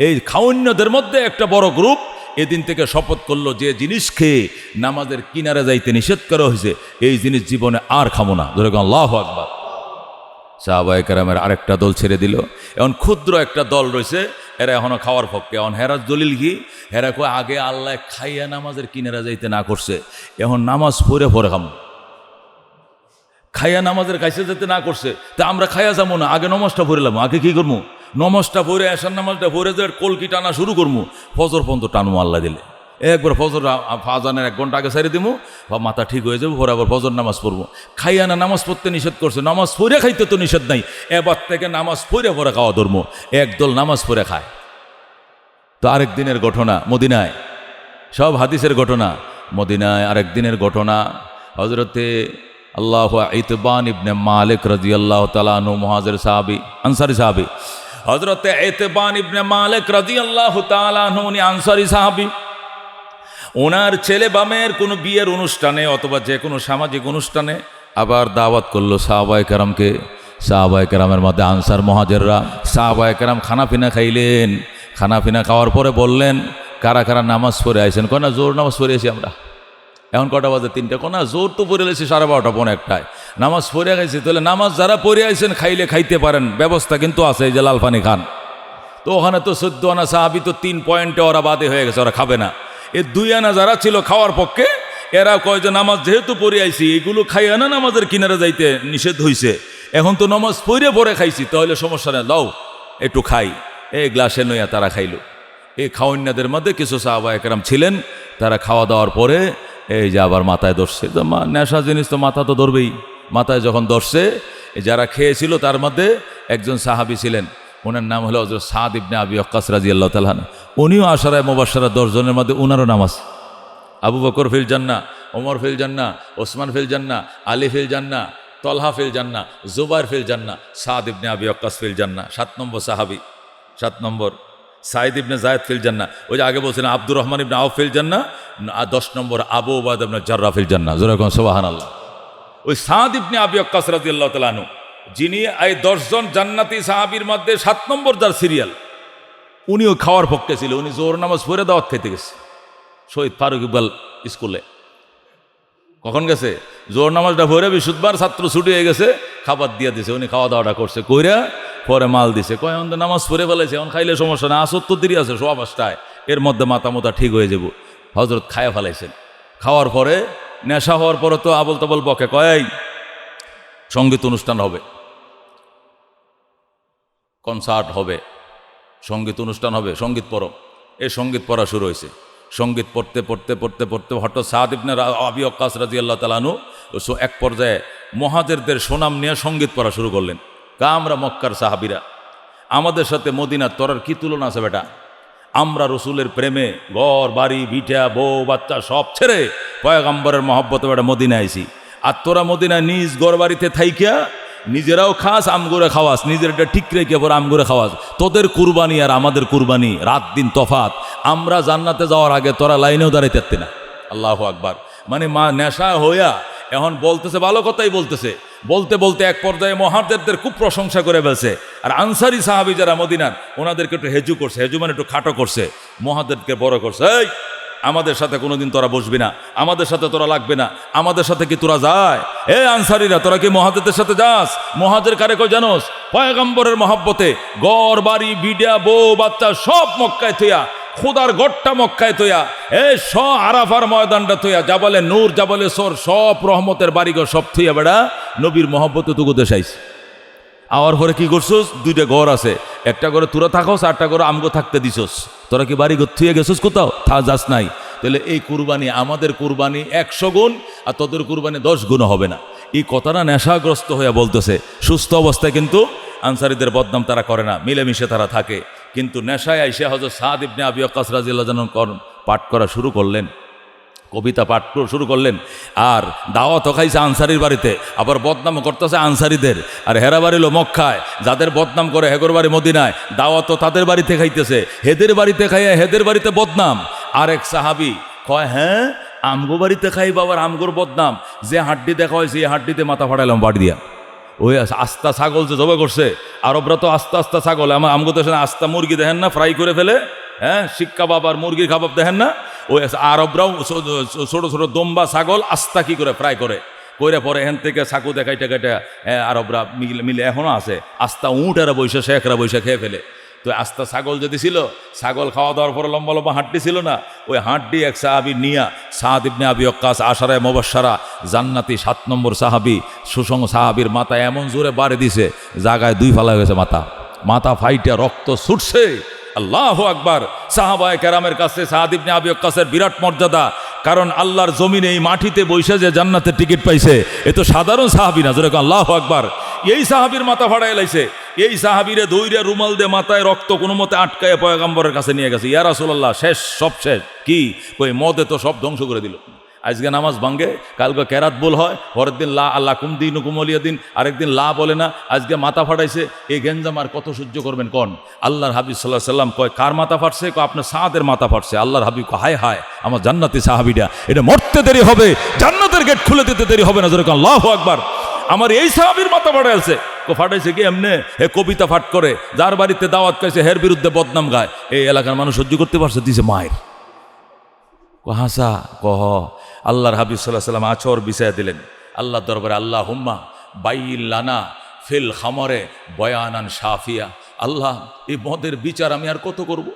A: এই খাওয়ান্যদের মধ্যে একটা বড় গ্রুপ এদিন থেকে শপথ করলো, যে জিনিস খেয়ে নামাজের কিনারে যাইতে নিষেধ করা হয়েছে, এই জিনিস জীবনে আর খামো না। ধরে আল্লাহু আকবার। সাহাবায়ে কেরামের আরেকটা দল ছেড়ে দিল। এখন ক্ষুদ্র একটা দল রয়েছে, এরা এখনো খাওয়ার পক্ষে। এখন হেরাজ দলিল কি? হেরা কয় আগে আল্লাহ খাইয়া নামাজের কিনারা যাইতে না করছে, এখন নামাজ পড়ে খামো। খাইয়া নামাজের কাছে যেতে না করছে, তা আমরা খাইয়া যাবো না, আগে নমাজটা পড়লাম। আগে কি করবো? নমাজটা পড়ে, এশার নামাজটা পড়ে যে কলকি টানা শুরু করবো, ফজর পর্যন্ত টানবো আল্লাহ দিলে। একবার ফজর ফাজানের 1 ঘন্টা আগে সারি দিব, বা মাথা ঠিক হয়ে যাবো, পরে আবার ফজর নামাজ পড়বো। খাইয়া না নামাজ পড়তে নিষেধ করছে, নামাজ পড়ে খাইতে তো নিষেধ নাই, এবার থেকে নামাজ পড়ে খাওয়া ধর্ম। একদল নামাজ পড়ে খায়। তো আরেক দিনের ঘটনা মদিনায়, সব হাদিসের ঘটনা। মদিনায় আরেক দিনের ঘটনা, হজরতে আল্লাহ ইতবান ইবনে মালিক রাদিয়াল্লাহু তাআলা আনহু মুহাজির সাহাবী আনসারী সাহাবী হযরত ইতবান ইবনে মালিক রাদিয়াল্লাহু তাআলা আনহু উনি আনসারী সাহাবী। ওনার ছেলে বামের কোনো বিয়ের অনুষ্ঠানে অথবা যে কোনো সামাজিক অনুষ্ঠানে আবার দাওয়াত করলো সাহাবায়ে কেরামকে। সাহাবায়ে কেরামের মধ্যে আনসার মুহাজিররা সাহাবায়ে কেরাম খানাপিনা খাইলেন। খানাপিনা খাওয়ার পরে বললেন, কারা কারা নামাজ পড়ে আইছেন? কয় না জোর নামাজ পড়ে আসি আমরা। এখন কটা বাজে? 3টা। কোনা জোর তো পড়ে এসেছি 12:30 পৌনে 1টায়। নামাজ পড়ে খাইছি। তাহলে নামাজ যারা পড়ে আইছেন খাইলে খাইতে পারেন, ব্যবস্থা কিন্তু আছে, এই যে লাল পানি খান। তো ওখানে তো 14 আনা সাহাবি তো 3 পয়েন্টে ওরা বাদে হয়ে গেছে, ওরা খাবে না। এই 2 আনা যারা ছিল খাওয়ার পক্ষে, এরা কয় যে নামাজ যেহেতু পড়ে আইছি এগুলো খাইয়া না নামাজের কিনারে যাইতে নিষেধ হইছে, এখন তো নামাজ পড়ে খাইছি, তাহলে সমস্যা নেই, দাও একটু খাই। এই গ্লাসে নইয়া তারা খাইল। এই খাওয়ান্যাদের মধ্যে কিছু সাহাবায়ে কেরাম ছিলেন, তারা খাওয়া দাওয়ার পরে এই যে আবার মাথায় ধরছে। তো নেশা জিনিস তো মাথা তো ধরবেই। মাথায় যখন ধরছে, যারা খেয়েছিল তার মধ্যে একজন সাহাবী ছিলেন, ওনার নাম হলো হযরত সাদ ইবনে আবি ওয়াক্কাস রাদিয়াল্লাহু তাআলা। উনিও আশারায়ে মুবাশশারা 10 জনের মধ্যে উনারও নাম আছে। আবু বকর ফিল জান্নাহ, ওমর ফিল জান্নাহ, ওসমান ফিল জান্নাহ, আলী ফিল জান্নাহ, তলহা ফিল জান্নাহ, জুবাইর ফিল জান্নাহ, সাদ ইবনে আবি ওয়াক্কাস ফিল জান্নাহ। 7 নম্বর সাহাবী। 7 নম্বর সাইদ ইবনে যায়েদ ফিল জান্নাহ। ওই যে আগে বলছিলেন আব্দুর রহমান ইবনে আউফ ফিল জান্নাহ। আর 10 নম্বর আবু উবাইদা ইবনে জাররাহ ফিল জান্নাহ। জোরে কোন সুবহানাল্লাহ। ওই সাদ ইবনে আবি ওয়াক্কাস রাদিয়াল্লাহু তাআলা আনহু, যিনি এই 10 জন জান্নাতি সাহাবীর মধ্যে 7 নম্বর যার সিরিয়াল, উনিও খাওয়ার পক্ষে ছিল। উনি জোর নামাজ পড়ে দাওয়াত খেতে গেছে শহীদ ফারুক ইকবাল স্কুলে। কখন গেছে? জোর নামাজটা পড়ে বৃহস্পতিবার, ছাত্র ছুটি হয়ে গেছে, খাবার দিয়ে দিছে। উনি খাওয়া দাওয়াটা করছে, কইরা পরে মাল দিছে। কয় এখন তো নামাজ পড়ে ফেলেছে, এখন খাইলে সমস্যা না, 70 দেরি আছে, 5:15, এর মধ্যে মাথা মোতা ঠিক হয়ে যাব। হযরত খায়া ফেলাইছেন। খাওয়ার পরে নেশা হওয়ার পরে তো আবল তাবল বকে, কয় সঙ্গীত অনুষ্ঠান হবে, কনসার্ট হবে, সঙ্গীত অনুষ্ঠান হবে, সঙ্গীত পড়ো। এই সঙ্গীত পড়া শুরু হয়েছে। সঙ্গীত পড়তে পড়তে পড়তে পড়তে হঠাৎ সাদ ইবনে আবি ওয়াক্কাস রাদিয়াল্লাহু তাআলা আনহু এক পর্যায়ে মুহাজিরদের সুনাম নিয়ে সঙ্গীত পড়া শুরু করলেন। আমরা মক্কার সাহাবীরা, আমাদের সাথে মদিনার তোরার কি তুলনা আছে বেটা? আমরা রসুলের প্রেমে ঘর বাড়ি ভিটা বউ বাচ্চা সব ছেড়ে পয়গম্বরের মহব্বতে বেটা মদিনায় আইছি। আর তোরা মদিনায় নিজ ঘর বাড়িতে থাইকা নিজেরাও খাস, আমগুরে খাওয়াস, নিজের এটা ঠিক রেখে পরে আমগুরে খাওয়াস। তোদের কুরবানি আর আমাদের কুরবানি রাত দিন তফাত। আমরা জান্নাতে যাওয়ার আগে তোরা লাইনেও দাঁড়াইতে পারতি না। আল্লাহু আকবার। মানে মা নেশা হইয়া এখন বলতেছে, ভালো কথাই বলতেছে, বলতে বলতে এক পর্যায়ে মুহাজিরদের খুব প্রশংসা করে ফেলছে। আর আনসারি সাহাবী যারা মদিনার, ওনাদেরকে একটু হেজু করছে, হেজু মানে একটু খাটো করছে, মুহাজিরদেরকে বড় করছে। এই আমাদের সাথে কোনোদিন তোরা বসবি না, আমাদের সাথে তোরা লাগবে না, আমাদের সাথে কি তোরা যায়? এ আনসারিরা, তোরা কি মুহাজিরদের সাথে যাস? মুহাজির কারে কই জানোস? পয়গম্বরের মহব্বতে ঘর বাড়ি ভিডা বউ বাচ্চা সব মক্কায় থইয়া, খোদার গড়টা মক্কায় থইয়া, এই আরাফার ময়দানটা থইয়া, জাবালে নূর জাবালে সোর সব রহমতের বাড়িঘর সব থইয়া বেড়া নবীর মহব্বতে তুকু দেশাইছে। আওয়ার পরে কি করছোস? 2টা ঘর আছে, একটা করে তোরা থাকোস, 8টা করে আমগো থাকতে দিছোস। তোরা কি বাড়ি ঘর থুয়ে গেছোস কোথাও? যাস নাই। তাহলে এই কুরবানি, আমাদের কুরবানি 100 গুণ আর তোদের কুরবানি 10 গুণ হবে না। এই কথাটা নেশাগ্রস্ত হয়ে বলতেছে। সুস্থ অবস্থায় কিন্তু আনসারীদের বদনাম তারা করে না, মিলেমিশে তারা থাকে। কিন্তু নেশায় আইসে হযরত সাদ ইবনে আবি ওয়াক্কাস রাদিয়াল্লাহু আনহু পাঠ করা শুরু করলেন, কবিতা পাঠ শুরু করলেন। আর দাওয়াতও খাইছে আনসারির বাড়িতে, আবার বদনামও করতেছে আনসারিদের। আর হেরা বাড়িল মক্কায়, যাদের বদনাম করে হেগর বাড়ি মদিনায়, দাওয়াতও তাদের বাড়িতে খাইতেছে, হেদের বাড়িতে খাইয়া হেদের বাড়িতে বদনাম। আরেক সাহাবি কয়, হ্যাঁ আমগো বাড়িতে খাই বাবার আমগোর বদনাম, যে হাড্ডি দেখা হয়েছে এই হাড্ডিতে মাথা ফাটাইলাম বাড়ি দিয়া। ওই আস্তা ছাগল যে জবে করছে, আরবরা তো আস্তা আস্তা ছাগল, আমগো তো আস্তা মুরগি দেখেন না, ফ্রাই করে ফেলে, হ্যাঁ শিক কাবাব আর মুরগির কাবাব দেখেন না, ওই আরবরাও ছোট ছোট দম্বা ছাগল আস্তা কি করে ফ্রাই করে কইরা পরে এখান থেকে ছাকু দেখাইটা কাইটা আরবরা মিলে এখনো আছে। আস্তা উঁট এরা বৈশা শেখরা বৈশা খেয়ে ফেলে। তো আস্তা ছাগল যদি ছিল, ছাগল খাওয়া দাওয়ার পরে লম্বা লম্বা হাড্ডি ছিল না, ওই হাড্ডি এক সাহাবি নিয়া সাদ ইবনে আবি ওয়াক্কাস আশারায়ে মুবাশশারা জান্নাতি 7 নম্বর সাহাবি সুসং সাহাবির মাথায় এমন জোরে বাড়ি দিছে, জায়গায় 2 ফালা গেছে, মাথা ফাইটা রক্ত ছুটছে। আল্লাহু আকবার। সাহাবায়ে কেরামের কাছে সাদ ইবনে আবি ওয়াক্কাসের বিরাট মর্যাদা, কারণ আল্লাহর জমিনে এই মাটিতে বৈশা যে জান্নাতের টিকিট পাইছে, এ তো সাধারণ সাহাবি না। জোরে আল্লাহু আকবার। এই সাহাবির মাথা ফাড়াই লাইছে, এই সাহাবিরে দইরা রুমাল দিয়ে মাথায় রক্ত কোনো মতে আটকায় পয়গম্বরের কাছে নিয়ে গেছে। ইয়া রাসূলুল্লাহ, শেষ, সব শেষ। কি কই? মদে তো সব ধ্বংস করে দিল। আজকে নামাজ ভাঙ্গে, কালকে কেরাত বল হয়, পরের দিন লা আল্লাহ কুম দিন কুমলিয়া দিন, আরেকদিন লা বলে না, আজকে মাথা ফাটাইছে। এই গেঞ্জাম আর কত সহ্য করবেন কোন? আল্লাহর হাবিব সাল্লাল্লাহু আলাইহি সাল্লাম কয় কার মাথা ফাটছে? কয় আপনার সাদের মাথা ফাটছে। আল্লাহর হাবিব কয় হায় হায় আমার জান্নাতি সাহাবীরা, এটা মরতে দেরি হবে, জান্নাতের গেট খুলে দিতে দেরি হবে না। যেরকম আল্লাহু আকবার। আমার এই সাহাবীর মাথা ফাটাইছে। ফাটাইছে কি এমনে? হে কবিতা ফাট করে, যার বাড়িতে দাওয়াত খাইছে হের বিরুদ্ধে বদনাম গায়, এই এলাকার মানুষ সহ্য করতে পারছে, দিছে মায়ের। হাসা কহ। আল্লাহর হাবিব সাল্লাল্লাহু আলাইহি সাল্লাম আছর বিছায়া দিলেন আল্লাহর দরবারে, আল্লাহ হুম্মা বাইল লানা ফিল খামরে বয়ানান শাফিয়া। আল্লাহ এই মদের বিচার আমি আর কত করব?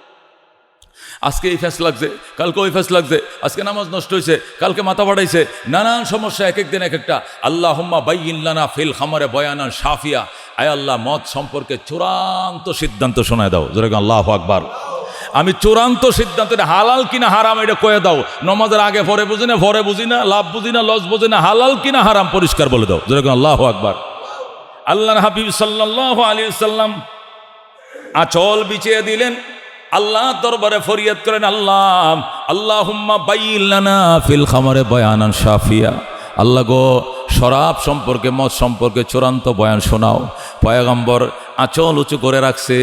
A: আজকে এই ফ্যাস লাগছে, কালকে ওই ফ্যাস লাগছে, আজকে নামাজ নষ্ট হয়েছে, কালকে মাথা বাড়াইছে, নানান সমস্যা এক একদিন এক একটা। আল্লাহ হুম্মা বাইল লানা ফিল খামরে বয়ানান শাফিয়া। আয় আল্লাহ মদ সম্পর্কে চূড়ান্ত সিদ্ধান্ত শোনায় দাও। যেরকম আল্লাহু আকবার। আমি চূড়ান্ত সিদ্ধান্ত, এটা হালাল কিনা হারাম এটা কয়ে দাও। নমাজের আগে পরে বুঝি না, পরে বুঝি না, লাভ বুঝি না, লস বুঝি না, হালাল কিনা হারাম পরিষ্কার বলে দাও। যেরকম আল্লাহু আকবার। আল্লাহর হাবিব সাল্লাল্লাহু আলাইহি ওয়াসাল্লাম আঁচল বিছিয়ে দিলেন, আল্লাহ দরবারে ফরিয়াদ করেন, আল্লাহ আল্লাহুম্মা বাইয়িন লানা ফিল খামরে বয়ানান শাফিয়া। আল্লাহ গো শরাব সম্পর্কে, মদ সম্পর্কে চূড়ান্ত বয়ান শোনাও। পয়গম্বর আঁচল উঁচু করে রাখছে,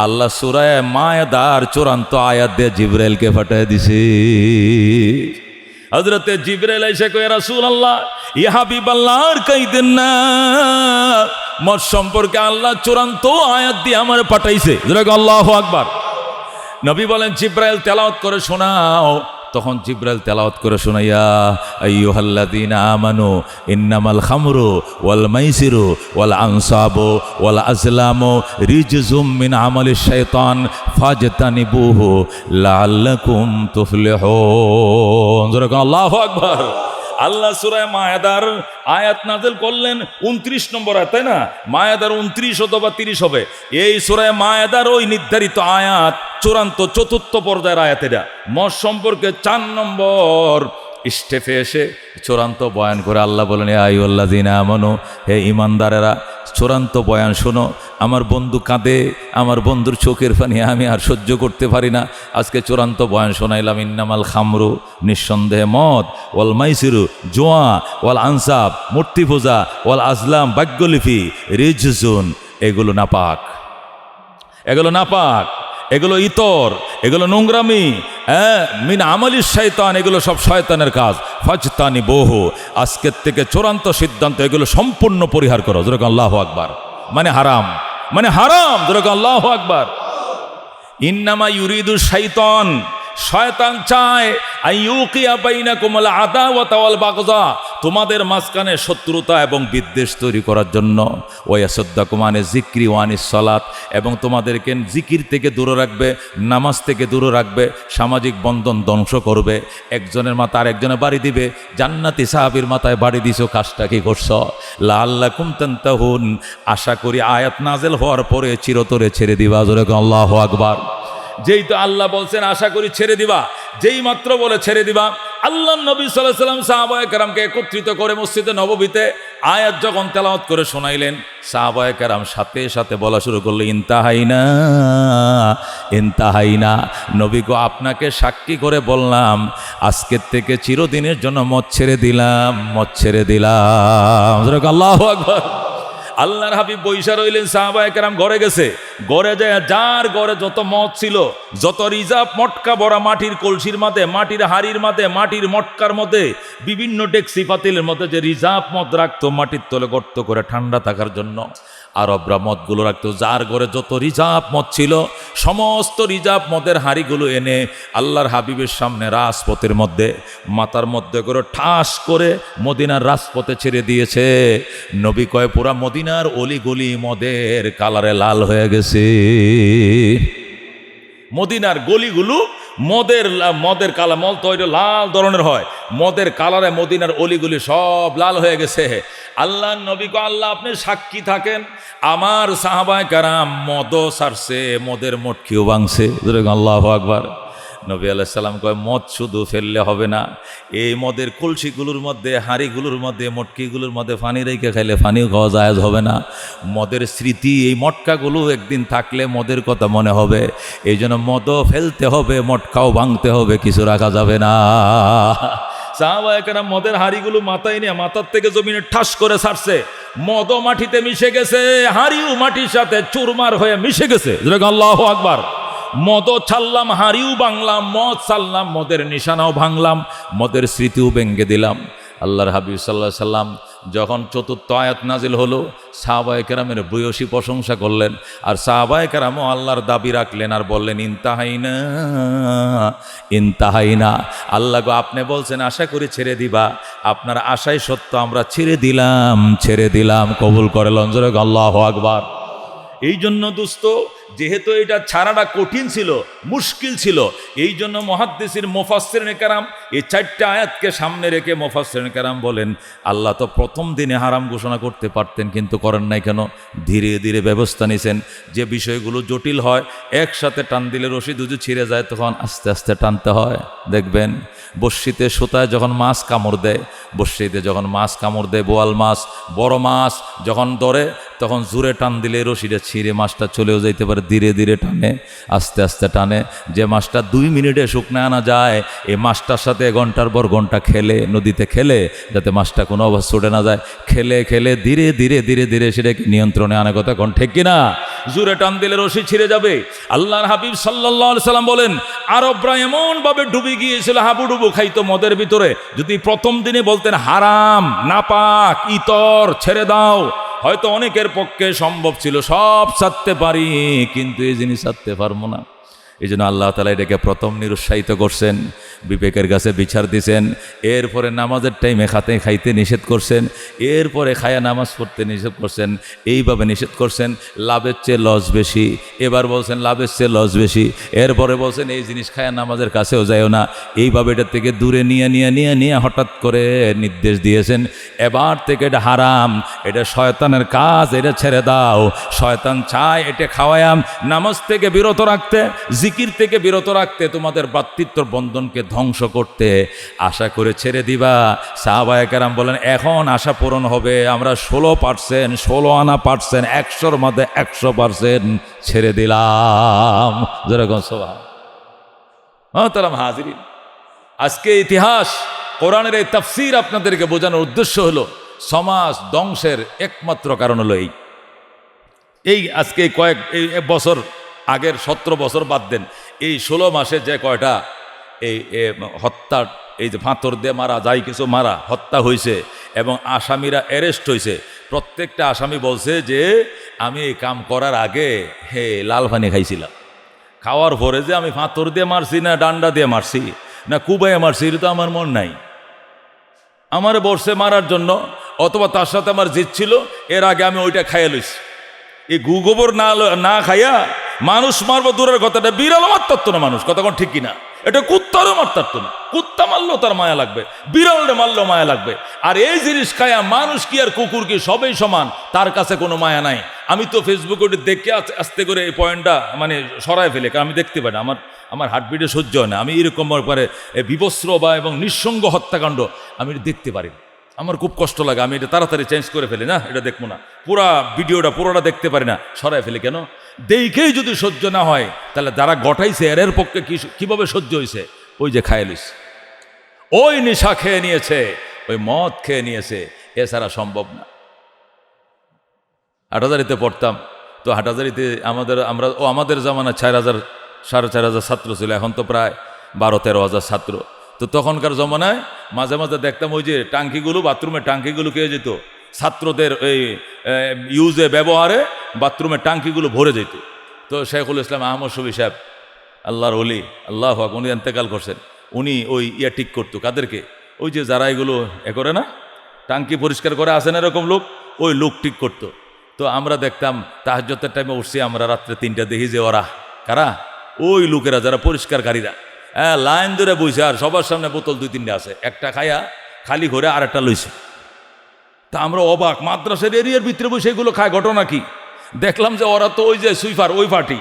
A: আল্লাহ সূরা মায়েদার চূড়ান্ত আয়াত দিয়ে জিবরাইলকে পাঠিয়ে দিছে। হযরতে জিবরাইল এসে কয় রাসূলুল্লাহ ইয়া হাবিবাল্লাহ আর কাইদেন না, মদ সম্পর্কে আল্লাহ চূড়ান্ত আয়াত দিয়ে আমারে পাঠাইছে। যেরকম আল্লাহু আকবার। নবী বলেন জিবরাইল তেলাওয়াত করে শোনাও। তখন জিবরাইল তেলাওয়াত করে শোনাইয়া আইয়ুহাল্লাযীনা আমানু ইন্নামাল খামরু ওয়াল মাইসিরু ওয়াল আনসাবু ওয়াল আজলামু রিজজুম মিন আমালিশ শাইতান ফাজতানিবুহু লাআল্লাকুম তুফলিহুন। যেরকম আল্লাহু আকবার। আল্লাহ সূরা মায়েদার আয়াত নাযিল করলেন 29 নম্বর আয়াত, তাই না? মায়েদার 29 অথবা 30 হবে। এই সূরা মায়েদার ওই নির্ধারিত আয়াত চূড়ান্ত চতুর্থ পর্যায়ের আয়াত। এটা মদ সম্পর্কে 4 নম্বর স্টেপে এসে চূড়ান্ত বয়ান করে আল্লাহ বলেন ইয়া আইয়ুহাল্লাযীনা আমানু, হে ঈমানদারেরা চূড়ান্ত বয়ান শোনো। আমার বন্ধু কাঁদে, আমার বন্ধুর চোখের পানি আমি আর সহ্য করতে পারি না, আজকে চূড়ান্ত বয়ান শোনাইলাম। ইন্নামাল খামরু নিঃসন্দেহে মদ, ওয়াল মাইসিরু জুয়া, ওয়াল আনসাব মূর্তি পূজা, ওয়াল আজলাম বাগ্যলিপি রিজজুন, এগুলো নাপাক, এগুলো নাপাক, এগুলো ইতর, এগুলো নোংরামি, মিন আমালিশ শয়তান, এগুলো সব শয়তানের কাজ। ফাজতানিবুহু, আজকের থেকে চূড়ান্ত সিদ্ধান্ত এগুলো সম্পূর্ণ পরিহার করো। যেরকম আল্লাহু আকবার। মানে হারাম, মানে হারাম। যেরকম আল্লাহু আকবার। ইন্নামা ইউরিদু শাইতান, শয়তান চায় আইয়ুকিয়া বাইনাকুমুল আদাওয়াতা ওয়াল বাগযা, তোমাদের মাঝখানে শত্রুতা এবং বিদ্বেষ তৈরি করার জন্য। ওয়ায়াসুদ্দাকুম আনি যিকরি ওয়া আনিস সালাত, এবং তোমাদেরকে জিকির থেকে দূরে রাখবে, নামাজ থেকে দূরে রাখবে, সামাজিক বন্ধন ধ্বংস করবে। একজনের মাথা আরেকজনে বাড়ি দিবে। জান্নাতি সাহাবীর মাথায় বাড়ি দিছো, কাজটা কি করছ? লাআল্লাকুম তানতাহুন, আশা করি আয়াত নাযিল হওয়ার পরে চিরতরে ছেড়ে দিবা। জোরে আল্লাহু আকবার। যেই তো আল্লাহ বলছেন আশা করি ছেড়ে দিবা, যেই মাত্র বলে ছেড়ে দিবা, আল্লাহ নবী সাল্লাল্লাহু আলাইহি ওয়াসাল্লাম সাহাবায়ে কেরামকে একত্রিত করে মসজিদে নববীতে আয়াত যখন তেলাওয়াত করে শোনাইলেন, সাহাবায়ে কেরাম সাথে সাথে বলা শুরু করলো ইনতাহাইনা ইনতাহাইনা। নবী গো আপনাকে সাক্ষী করে বললাম, আজকের থেকে চিরদিনের জন্য মদ ছেড়ে দিলাম, মদ ছেড়ে দিলাম। আল্লাহু আকবার। আল্লাহর হাবিব বৈশা রইলেন, সাহাবায়ে কেরাম ঘরে গেছে। ঘরে যায় যার ঘরে যত মদ ছিল, যত রিজার্ভ মটকা ভরা মাটির কলসির মধ্যে, মাটির হাড়ির মধ্যে, মাটির মটকার মধ্যে, বিভিন্ন ডেক্সি পাতিলের মধ্যে যে রিজার্ভ মদ রাখতো মাটির তলে গর্ত করে ঠান্ডা থাকার জন্য, আরবরা মদগুলো রাখতো। যার ঘরে যত রিজার্ভ মদ ছিল সমস্ত রিজার্ভ মদের হাড়িগুলো এনে আল্লাহর হাবিবের সামনে রাজপথের মধ্যে মাথার মধ্যে করে ঠাস করে মদিনার রাজপথে ছেড়ে দিয়েছে। নবী কয় পুরা মদিনার অলিগলি মদের কালারে লাল হয়ে গেছে। মদিনার গলিগুলো মদের কালার, মদ তো লাল ধরনের হয়, মদের কালারে মদিনার অলিগুলি সব লাল হয়ে গেছে। আল্লাহ নবী কো আল্লাহ আপনি সাক্ষী থাকেন, আমার সাহাবায়ে কেরাম মদও ছাড়ছে, মদের মটকিও ভাঙছে। আল্লাহু আকবার। নবী আলাইহিস সালাম কয় মদ শুধু ফেললে হবে না, এই মদের কলসিগুলোর মধ্যে, হাঁড়িগুলোর মধ্যে, মটকিগুলোর মধ্যে পানি রেখে খাইলে পানিও খাওয়া জায়েজ হবে না। মদের স্মৃতি, এই মটকাগুলো একদিন থাকলে মদের কথা মনে হবে। এই জন্য মদও ফেলতে হবে, মটকাও ভাঙতে হবে, কিছু রাখা যাবে না। সাহাবায়ে কেরাম মদের হাঁড়িগুলো মাথায় নিয়ে মাথার থেকে জমিনে ঠাস করে ছাড়ছে, মদও মাটিতে মিশে গেছে, হাঁড়িও মাটির সাথে চুরমার হয়ে মিশে গেছে। আল্লাহু আকবার। মদও ছাড়লাম, হাঁড়িও ভাঙলাম, মদ ছাড়লাম, মদের নিশানাও ভাঙলাম, মদের স্মৃতিও ভেঙে দিলাম। আল্লাহর হাবিব সাল্লাল্লাহু আলাইহি সাল্লাম যখন চতুর্থ আয়াত নাজিল হলো, সাহাবায়ে কেরামের ভূয়সী প্রশংসা করলেন, আর সাহাবায়ে কেরামও আল্লাহর দাবি রাখলেন আর বললেন ইনতাহাইনা ইনতাহাইনা। আল্লাহ গো, আপনি বলছেন আশা করি ছেড়ে দিবা, আপনার আশাই সত্য, আমরা ছেড়ে দিলাম। কবুল করে লঞ্জরে আল্লাহু আকবার। এই জন্য দোস্ত, যেহেতু এটা ছাড়াটা কঠিন ছিল, মুশকিল ছিল, এই জন্য মুহাদ্দিসিন মুফাসসিরিন কেরাম এই 4টা আয়াতকে সামনে রেখে মুফাসসিরিন কেরাম বলেন আল্লাহ তো প্রথম দিনে হারাম ঘোষণা করতে পারতেন, কিন্তু করেন নাই কেন? ধীরে ধীরে ব্যবস্থা নিয়েছেন। যে বিষয়গুলো জটিল হয়, একসাথে টান দিলে রশি দুজু ছিঁড়ে যায়, তখন আস্তে আস্তে টানতে হয়। দেখবেন বড়শিতে সুতায় যখন মাছ কামড় দেয়, বড়শিতে যখন মাছ কামড় দেয়, বোয়াল মাছ, বড় মাছ যখন ধরে, তখন জোরে টান দিলে রশিটা ছিঁড়ে মাছটা চলেও যাইতে পারে। ধীরে ধীরে টানে, আস্তে আস্তে টানে। যে মাছটা 2 মিনিটে শুকনো আনা যায়, এই মাছটার সাথে ঘন্টার পর ঘন্টা খেলে, নদীতে খেলে, যাতে মাছটা কোনো অবস্থা ছুটে না যায়, খেলে ধীরে ধীরে সেটাকে নিয়ন্ত্রণে আনে। কথা কোন ঠিক কিনা? জোরে টান দিলে রশি ছিঁড়ে যাবে। আল্লাহর হাবিব সাল্লাল্লাহু আলাইহি সাল্লাম বলেন আরবরা এমনভাবে ডুবে গিয়েছিল, হাবুডুবু খাইতো মদের ভিতরে। যদি প্রথম দিনে বলতেন হারাম, নাপাক, ইতর, ছেড়ে দাও, হয়তো অনেকের পক্ষে সম্ভব ছিল, সব ছাড়তে পারি, কিন্তু এই জিনিস ছাড়তে পারবো না। এই জন্য আল্লাহ তাআলা এটাকে প্রথম নিরুৎসাহিত করছেন, বিবেকের কাছে বিচার দিছেন। এরপরে নামাজের টাইমে খাইতে নিষেধ করছেন, এরপরে খায়া নামাজ পড়তে নিষেধ করছেন। এইভাবে নিষেধ করছেন, লাভের চেয়ে লস বেশি। এবার বলছেন লাভের চেয়ে লস বেশি। এরপরে বলছেন এই জিনিস খায়া নামাজের কাছেও যায়ও না। এইভাবে এটা থেকে দূরে নিয়ে হঠাৎ করে নির্দেশ দিয়েছেন, এবার থেকে এটা হারাম, এটা শয়তানের কাজ, এটা ছেড়ে দাও। শয়তান চায় এটা খাওয়ায়াম নামাজ থেকে বিরত রাখতে, জিকির থেকে বিরত রাখতে, তোমাদের ভ্রাতৃত্ব বন্ধনকে ধ্বংস করতে। আশা করে ছেড়ে দিবা। সাহাবায়ে কেরাম বলেন এখন আশা পূরণ হবে। আমরা 16%, 16 আনা পার্সেন্ট, 100-র মধ্যে 100% ছেড়ে দিলাম। যেরকম সুবহানাল্লাহ। তারা হাজিরিন, আজকে ইতিহাস, কোরআনের এই তাফসীর আপনাদেরকে বোঝানোর উদ্দেশ্য হলো সমাজ ধ্বংসের একমাত্র কারণ হলো এই আজকে এই বছর আগের 17 বছর বাদ দেন, এই 16 মাসে যে কয়টা এই হত্যা, এই যে ফাঁতর দিয়ে মারা, যাই কিছু মারা, হত্যা হয়েছে এবং আসামিরা অ্যারেস্ট হয়েছে, প্রত্যেকটা আসামি বলছে যে আমি এই কাম করার আগে লাল পানি খাইছিলাম। খাওয়ার পরে যে আমি ফাঁতর দিয়ে মারছি না ডান্ডা দিয়ে মারছি না কুবাইয়ে মারছি, এটা তো আমার মন নাই। আমার বসে মারার জন্য, অথবা তার সাথে আমার জিত ছিল, এর আগে আমি ওইটা খাইয়া লইছি। এই গোবর না খাইয়া মানুষ মারবো দূরের কথাটা, বিড়ালও মারতারতো না মানুষ। কথা কোন ঠিক কিনা? এটা কুত্তারও মারতারতো না। কুত্তা মারলেও তার মায়া লাগবে, বিড়ালটা মারলেও মায়া লাগবে। আর এই জিনিস খায়া মানুষ কি আর কুকুর কি সবই সমান, তার কাছে কোনো মায়া নাই। আমি তো ফেসবুকে ওটা দেখে আস্তে করে এই পয়েন্টটা মানে সরায় ফেলে, কারণ আমি দেখতে পাই না, আমার হার্টবিটে সহ্য হয় না। আমি এরকম পরে বিবস্ত্র বা এবং নিঃসঙ্গ হত্যাকাণ্ড আমি দেখতে পারি না, আমার খুব কষ্ট লাগে। আমি এটা তাড়াতাড়ি চেঞ্জ করে ফেলি, না এটা দেখবো না, পুরোটা দেখতে পারি না, সরাই ফেলি। কেন? দেখেই যদি সহ্য না হয়, তাহলে যারা গঠাইছে এর পক্ষে কিভাবে সহ্য হয়েছে? ওই যে খায়ালিস, ওই নেশা খেয়ে নিয়েছে, ওই মদ খেয়ে নিয়েছে, এছাড়া সম্ভব না। হাটহাজারিতে পড়তাম, তো হাটহাজারিতে আমাদের জামানায় 4,000 4,500 ছাত্র ছিল, এখন তো প্রায় 12-13,000 ছাত্র। তো তখনকার জমানায় মাঝে মাঝে দেখতাম ওই যে টাঙ্কিগুলো, বাথরুমের টাঙ্কিগুলো কে যেত, ছাত্রদের এই ব্যবহারে বাথরুমের টাঙ্কিগুলো ভরে যেত। তো শেখুল ইসলাম আহমদ শফি সাহেব, আল্লাহর ওলি, আল্লাহ হক, উনি ইন্তেকাল করছেন। উনি ওই ঠিক করতো কাদেরকে, ওই যে যারা এগুলো করে না, টাঙ্কি পরিষ্কার করে আসেন এরকম লোক, ওই লোক ঠিক করতো। তো আমরা দেখতাম তাহাজ্জুদের টাইমে উঠছি আমরা, রাত্রে 3টা দেখি যে ওরা কারা, ওই লোকেরা যারা পরিষ্কারকারীরা, লাইন ধরে বইছে, আর সবার সামনে বোতল 2-3টা আছে, একটা খায়া খালি ঘরে আর একটা লইছে। তা আমরা অবাক, মাদ্রাসার এরিয়ার ভিতরে বসে এগুলো খায়, ঘটনা কি? দেখলাম যে ওরা তো ওই যে সুইফার, ওই পার্টি,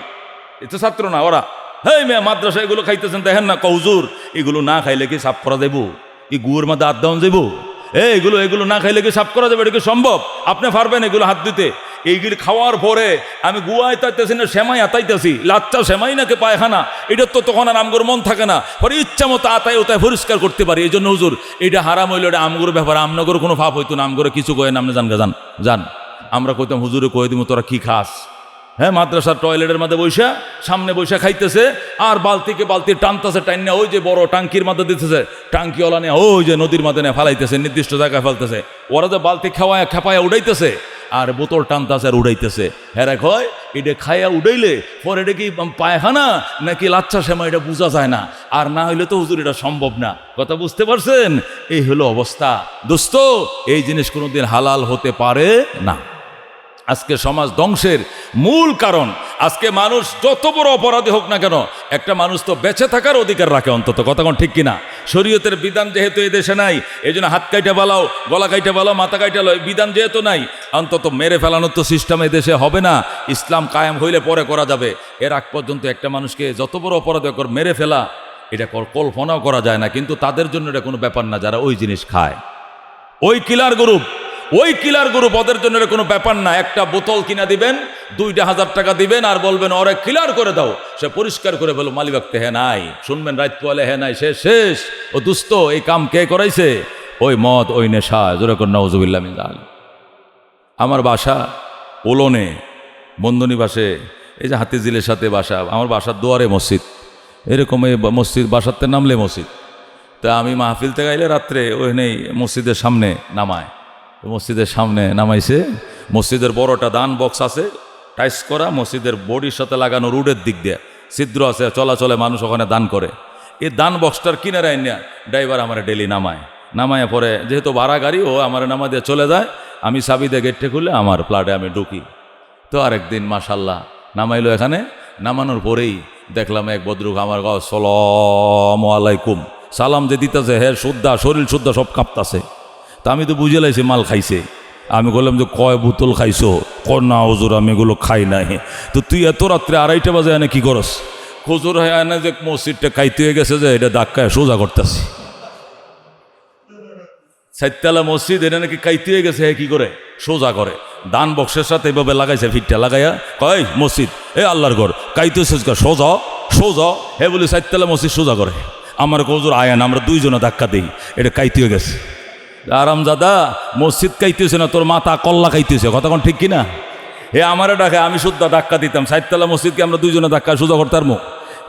A: এ তো ছাত্র না ওরা। হেই মেয়ে, মাদ্রাসা এগুলো খাইতেছেন, দেখেন না কৌজুর, এগুলো না খাইলে কি সাফ করা যাবো? এই গুয়ের মধ্যে হাত দেওয়া যাবো? এগুলো না খাইলে কি সাফ করা যাবে? এটা কি সম্ভব? আপনি পারবেন এগুলো হাত দিতে? এইগুলি খাওয়ার পরে আমি গুয়ায় তাইতেছি না সেমাই আতাইতেছি, লাচ্চা সেমাই নাকি পায়খানা, এটা তো তখন আর আমগোর মন থাকে না, পরে ইচ্ছা মতো আতায় ওতায় পরিষ্কার করতে পারি। এই জন্য হুজুর এটা হারাম হইলো, এটা আমগোর ব্যাপার, আমনগর কোনো পাপ হইতো না, আমগরে কিছু কয়ে না, আপনি জান। আমরা কইতাম হুজুরে কয়ে দিব তোরা কি খাস। হ্যাঁ, মাদ্রাসার টয়লেটের মধ্যে বৈশা সামনে বৈশা খাইতেছে, আর বালতিকে বালতি টানতেছে, টাইনা ওই যে বড় টাঙ্কির মধ্যে দিতেছে, টাঙ্কিওয়ালা নিয়ে ওই যে নদীর মধ্যে নিয়ে ফালাইতেছে, নির্দিষ্ট জায়গায় ফেলতেছে। ওরা যে বালতি খেপায়া উড়াইতেছে আর বোতল টানতেছে আর উড়াইতেছে। হ্যাঁ কয় এটা খাইয়া উড়াইলে পরে এটা কি পায়খানা নাকি লাচ্চা সেমা এটা বোঝা যায় না, আর না হইলে তো হুজুর এটা সম্ভব না। কথা বুঝতে পারছেন? এই হলো অবস্থা। দোস্ত, এই জিনিস কোনোদিন হালাল হতে পারে না। আজকে সমাজ ধ্বংসের মূল কারণ, আজকে মানুষ যত বড় অপরাধী হোক না কেন, একটা মানুষ তো বেঁচে থাকার অধিকার রাখে অন্তত। কথা কোন ঠিক কিনা? শরীয়তের বিধান যেহেতু এই দেশে নাই, এই জন্য হাত কাইটা বালাও, গলা কাইটা বালাও, মাথা কাইটা লয়, বিধান যেহেতু নাই, অন্তত মেরে ফেলানোর তো সিস্টেম এই দেশে হবে না। ইসলাম কায়েম হইলে পরে করা যাবে। এর আগ পর্যন্ত একটা মানুষকে যত বড় অপরাধী হোক মেরে ফেলা, এটা কল্পনাও করা যায় না। কিন্তু তাদের জন্য এটা কোনো ব্যাপার না যারা ওই জিনিস খায়। ওই কিলার গ্রুপ ওদের জন্য কোনো ব্যাপার না। একটা বোতল কিনা দিবেন, 2,000 টাকা দিবেন আর বলবেন ওরে ক্লিয়ার করে দাও, সে পরিষ্কার করে বলো মালিবাগতে হ্যাঁ নাই, শুনবেন রাত পোয়ালে হ্যাঁ নাই, শেষ। ও দুস্থ, এই কাম কে করাইছে? ওই মদ, ওই নেশা। জোরে করে নাউজুবিল্লাহ মিন যালিক। আমার বাসা ওলনে বন্ধনীবাসে, এই যে হাতিঝিলের সাথে বাসা, আমার বাসার দুয়ারে মসজিদ, এরকম এই মসজিদ বাসাতে নামলে মসজিদ। তা আমি মাহফিল থেকে আইলে রাত্রে ওইখানেই মসজিদের সামনে নামায়, মসজিদের সামনে নামাইছে। মসজিদের বড়টা দান বক্স আছে, টাইস করা, মসজিদের বডির সাথে লাগানো রুডের দিক দিয়ে ছিদ্র আছে, চলাচলে মানুষ ওখানে দান করে। এই দান বক্সটার কিনারে আইনা ড্রাইভার আমার ডেলি নামায় পরে, যেহেতু ভাড়া গাড়ি, ও আমার নামা দিয়ে চলে যায়, আমি চাবি দিয়ে গেটটা খুলে আমার প্লাটে আমি ঢুকি। তো আরেকদিন মাশাল্লাহ নামাইলো, এখানে নামানোর পরেই দেখলাম এক ভদ্রলোক আমার আসসালামু আলাইকুম সালাম যে দিতেছে, হ্যাঁ শুদ্ধা, শরীর শুদ্ধা, সব কাঁপতাছে। তা আমি তো বুঝে লাইছি মাল খাইছে। আমি বললাম যে কয় বোতল খাইছো? না হুজুর আমি এগুলো খাই নাই। তো তুই এত রাত্রে 2:30 বাজে এনে কি করস? হুজুর হ্যাঁ এনে যে মসজিদটা খাইতে হয়ে গেছে, যে এটা ধাক্কায় সোজা করতেছি। 4তলা মসজিদ, এটা নাকি খাইতে হয়ে গেছে, হ্যাঁ কি করে সোজা করে, দান বক্সের সাথে এভাবে লাগাইছে, ফিটটা লাগাইয়া কয় মসজিদ এ আল্লাহর ঘর, কাইতে সোজা হ্যাঁ বলি 4তলা মসজিদ সোজা করে। আমার হুজুর আয়ান, আমরা 2 জনে ধাক্কা দিই, এটা কাইতে হয়ে গেছে। আরাম দাদা, মসজিদ খাইতেছে না, তোর মাথা কল্লা খাইতেছে। কথা কোন ঠিক কিনা? হে আমারে ডাকে, আমি শুদ্ধা ধাক্কা দিতাম 4তলা মসজিদকে, আমরা 2 জনে ধাক্কা সোজা করতাম।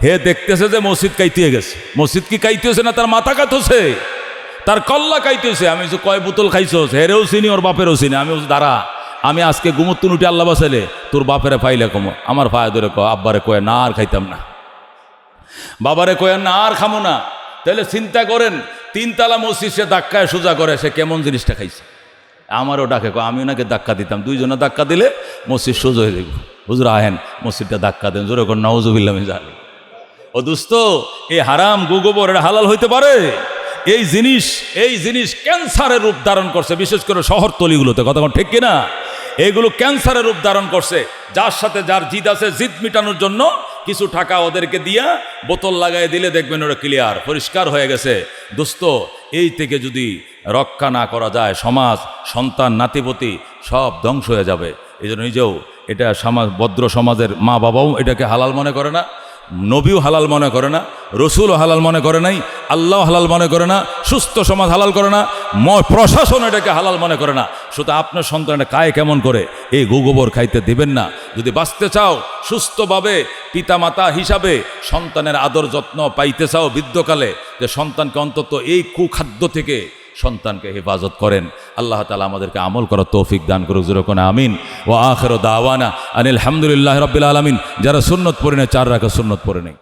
A: হে দেখতেছে যে মসজিদ কাইতে গেছে। মসজিদ কি কাইতেছে না, তার মাথা কাটছে, তার কল্লা কাইতেছে। আমি কয় বোতল খাইছস? হেরেও চিনি, ওর বাপেরও চিনি। আমি দাঁড়া, আমি আজকে গুমুত্তুন উঠে আল্লাহ বাসাইলে তোর বাপেরে ফাইলে কম, আমার ফায়া ধরে কয় আব্বারে কয়ে না আর খাইতাম না, বাবারে কয়ে না আর খামো না। তাহলে চিন্তা করেন, 3তলা মসজিদ সে ধাক্কায় সোজা করে, সে কেমন জিনিসটা খাইছে। আমারও ডাকে, আমি ওনাকে ধাক্কা দিতাম, 2 জনে ধাক্কা দিলে মসজিদ সোজা হয়ে যাবে। হুজুর আহেন মসজিদটা ধাক্কা দেন, জোরে করে নাউজুবিল্লাহ মিন যালিক। ও দোস্ত, এই হারাম গোবর এটা হালাল হইতে পারে? এই জিনিস ক্যান্সারের রূপ ধারণ করছে, বিশেষ করে শহরতলিগুলোতে। কথা ঠিক কিনা? এগুলো ক্যান্সারের রূপ ধারণ করছে। যার সাথে যার জিদ আছে, জিদ মিটানোর জন্য কিছু টাকা ওদেরকে দিয়া বোতল লাগাই দিলে দেখবেন ওরা ক্লিয়ার, পরিষ্কার হয়ে গেছে। দোস্ত, এই থেকে যদি রক্ষা না করা যায়, সমাজ, সন্তান, নাতিপতি সব ধ্বংস হয়ে যাবে। এই জন্য নিজেও এটা ভদ্র সমাজের মা বাবাও এটাকে হালাল মনে করে না, নবীও হালাল মনে করে না, রসুলও হালাল মনে করে নাই, আল্লাহ হালাল মনে করে না, সুস্থ সমাজ হালাল করে না, প্রশাসন এটাকে হালাল মনে করে না। শুধু আপনার সন্তানটা কায় কেমন করে এই গোবর খাইতে দিবেন না। যদি বাঁচতে চাও সুস্থভাবে, পিতামাতা হিসাবে সন্তানের আদর যত্ন পাইতে চাও বৃদ্ধকালে, যে সন্তানকে অন্তত এই কুখাদ্য থেকে সন্তানকে হেফাজত করেন। আল্লাহ তাআলা আমাদেরকে আমল করার তৌফিক দান করুক, যেরকম আমিন। ওয়া আখিরু দাওয়ানা আনিল হামদুলিল্লাহি রাব্বিল আলামিন। যারা সুন্নত পড়ে নেই, 4 রাকাত সুন্নত পড়ে নেই।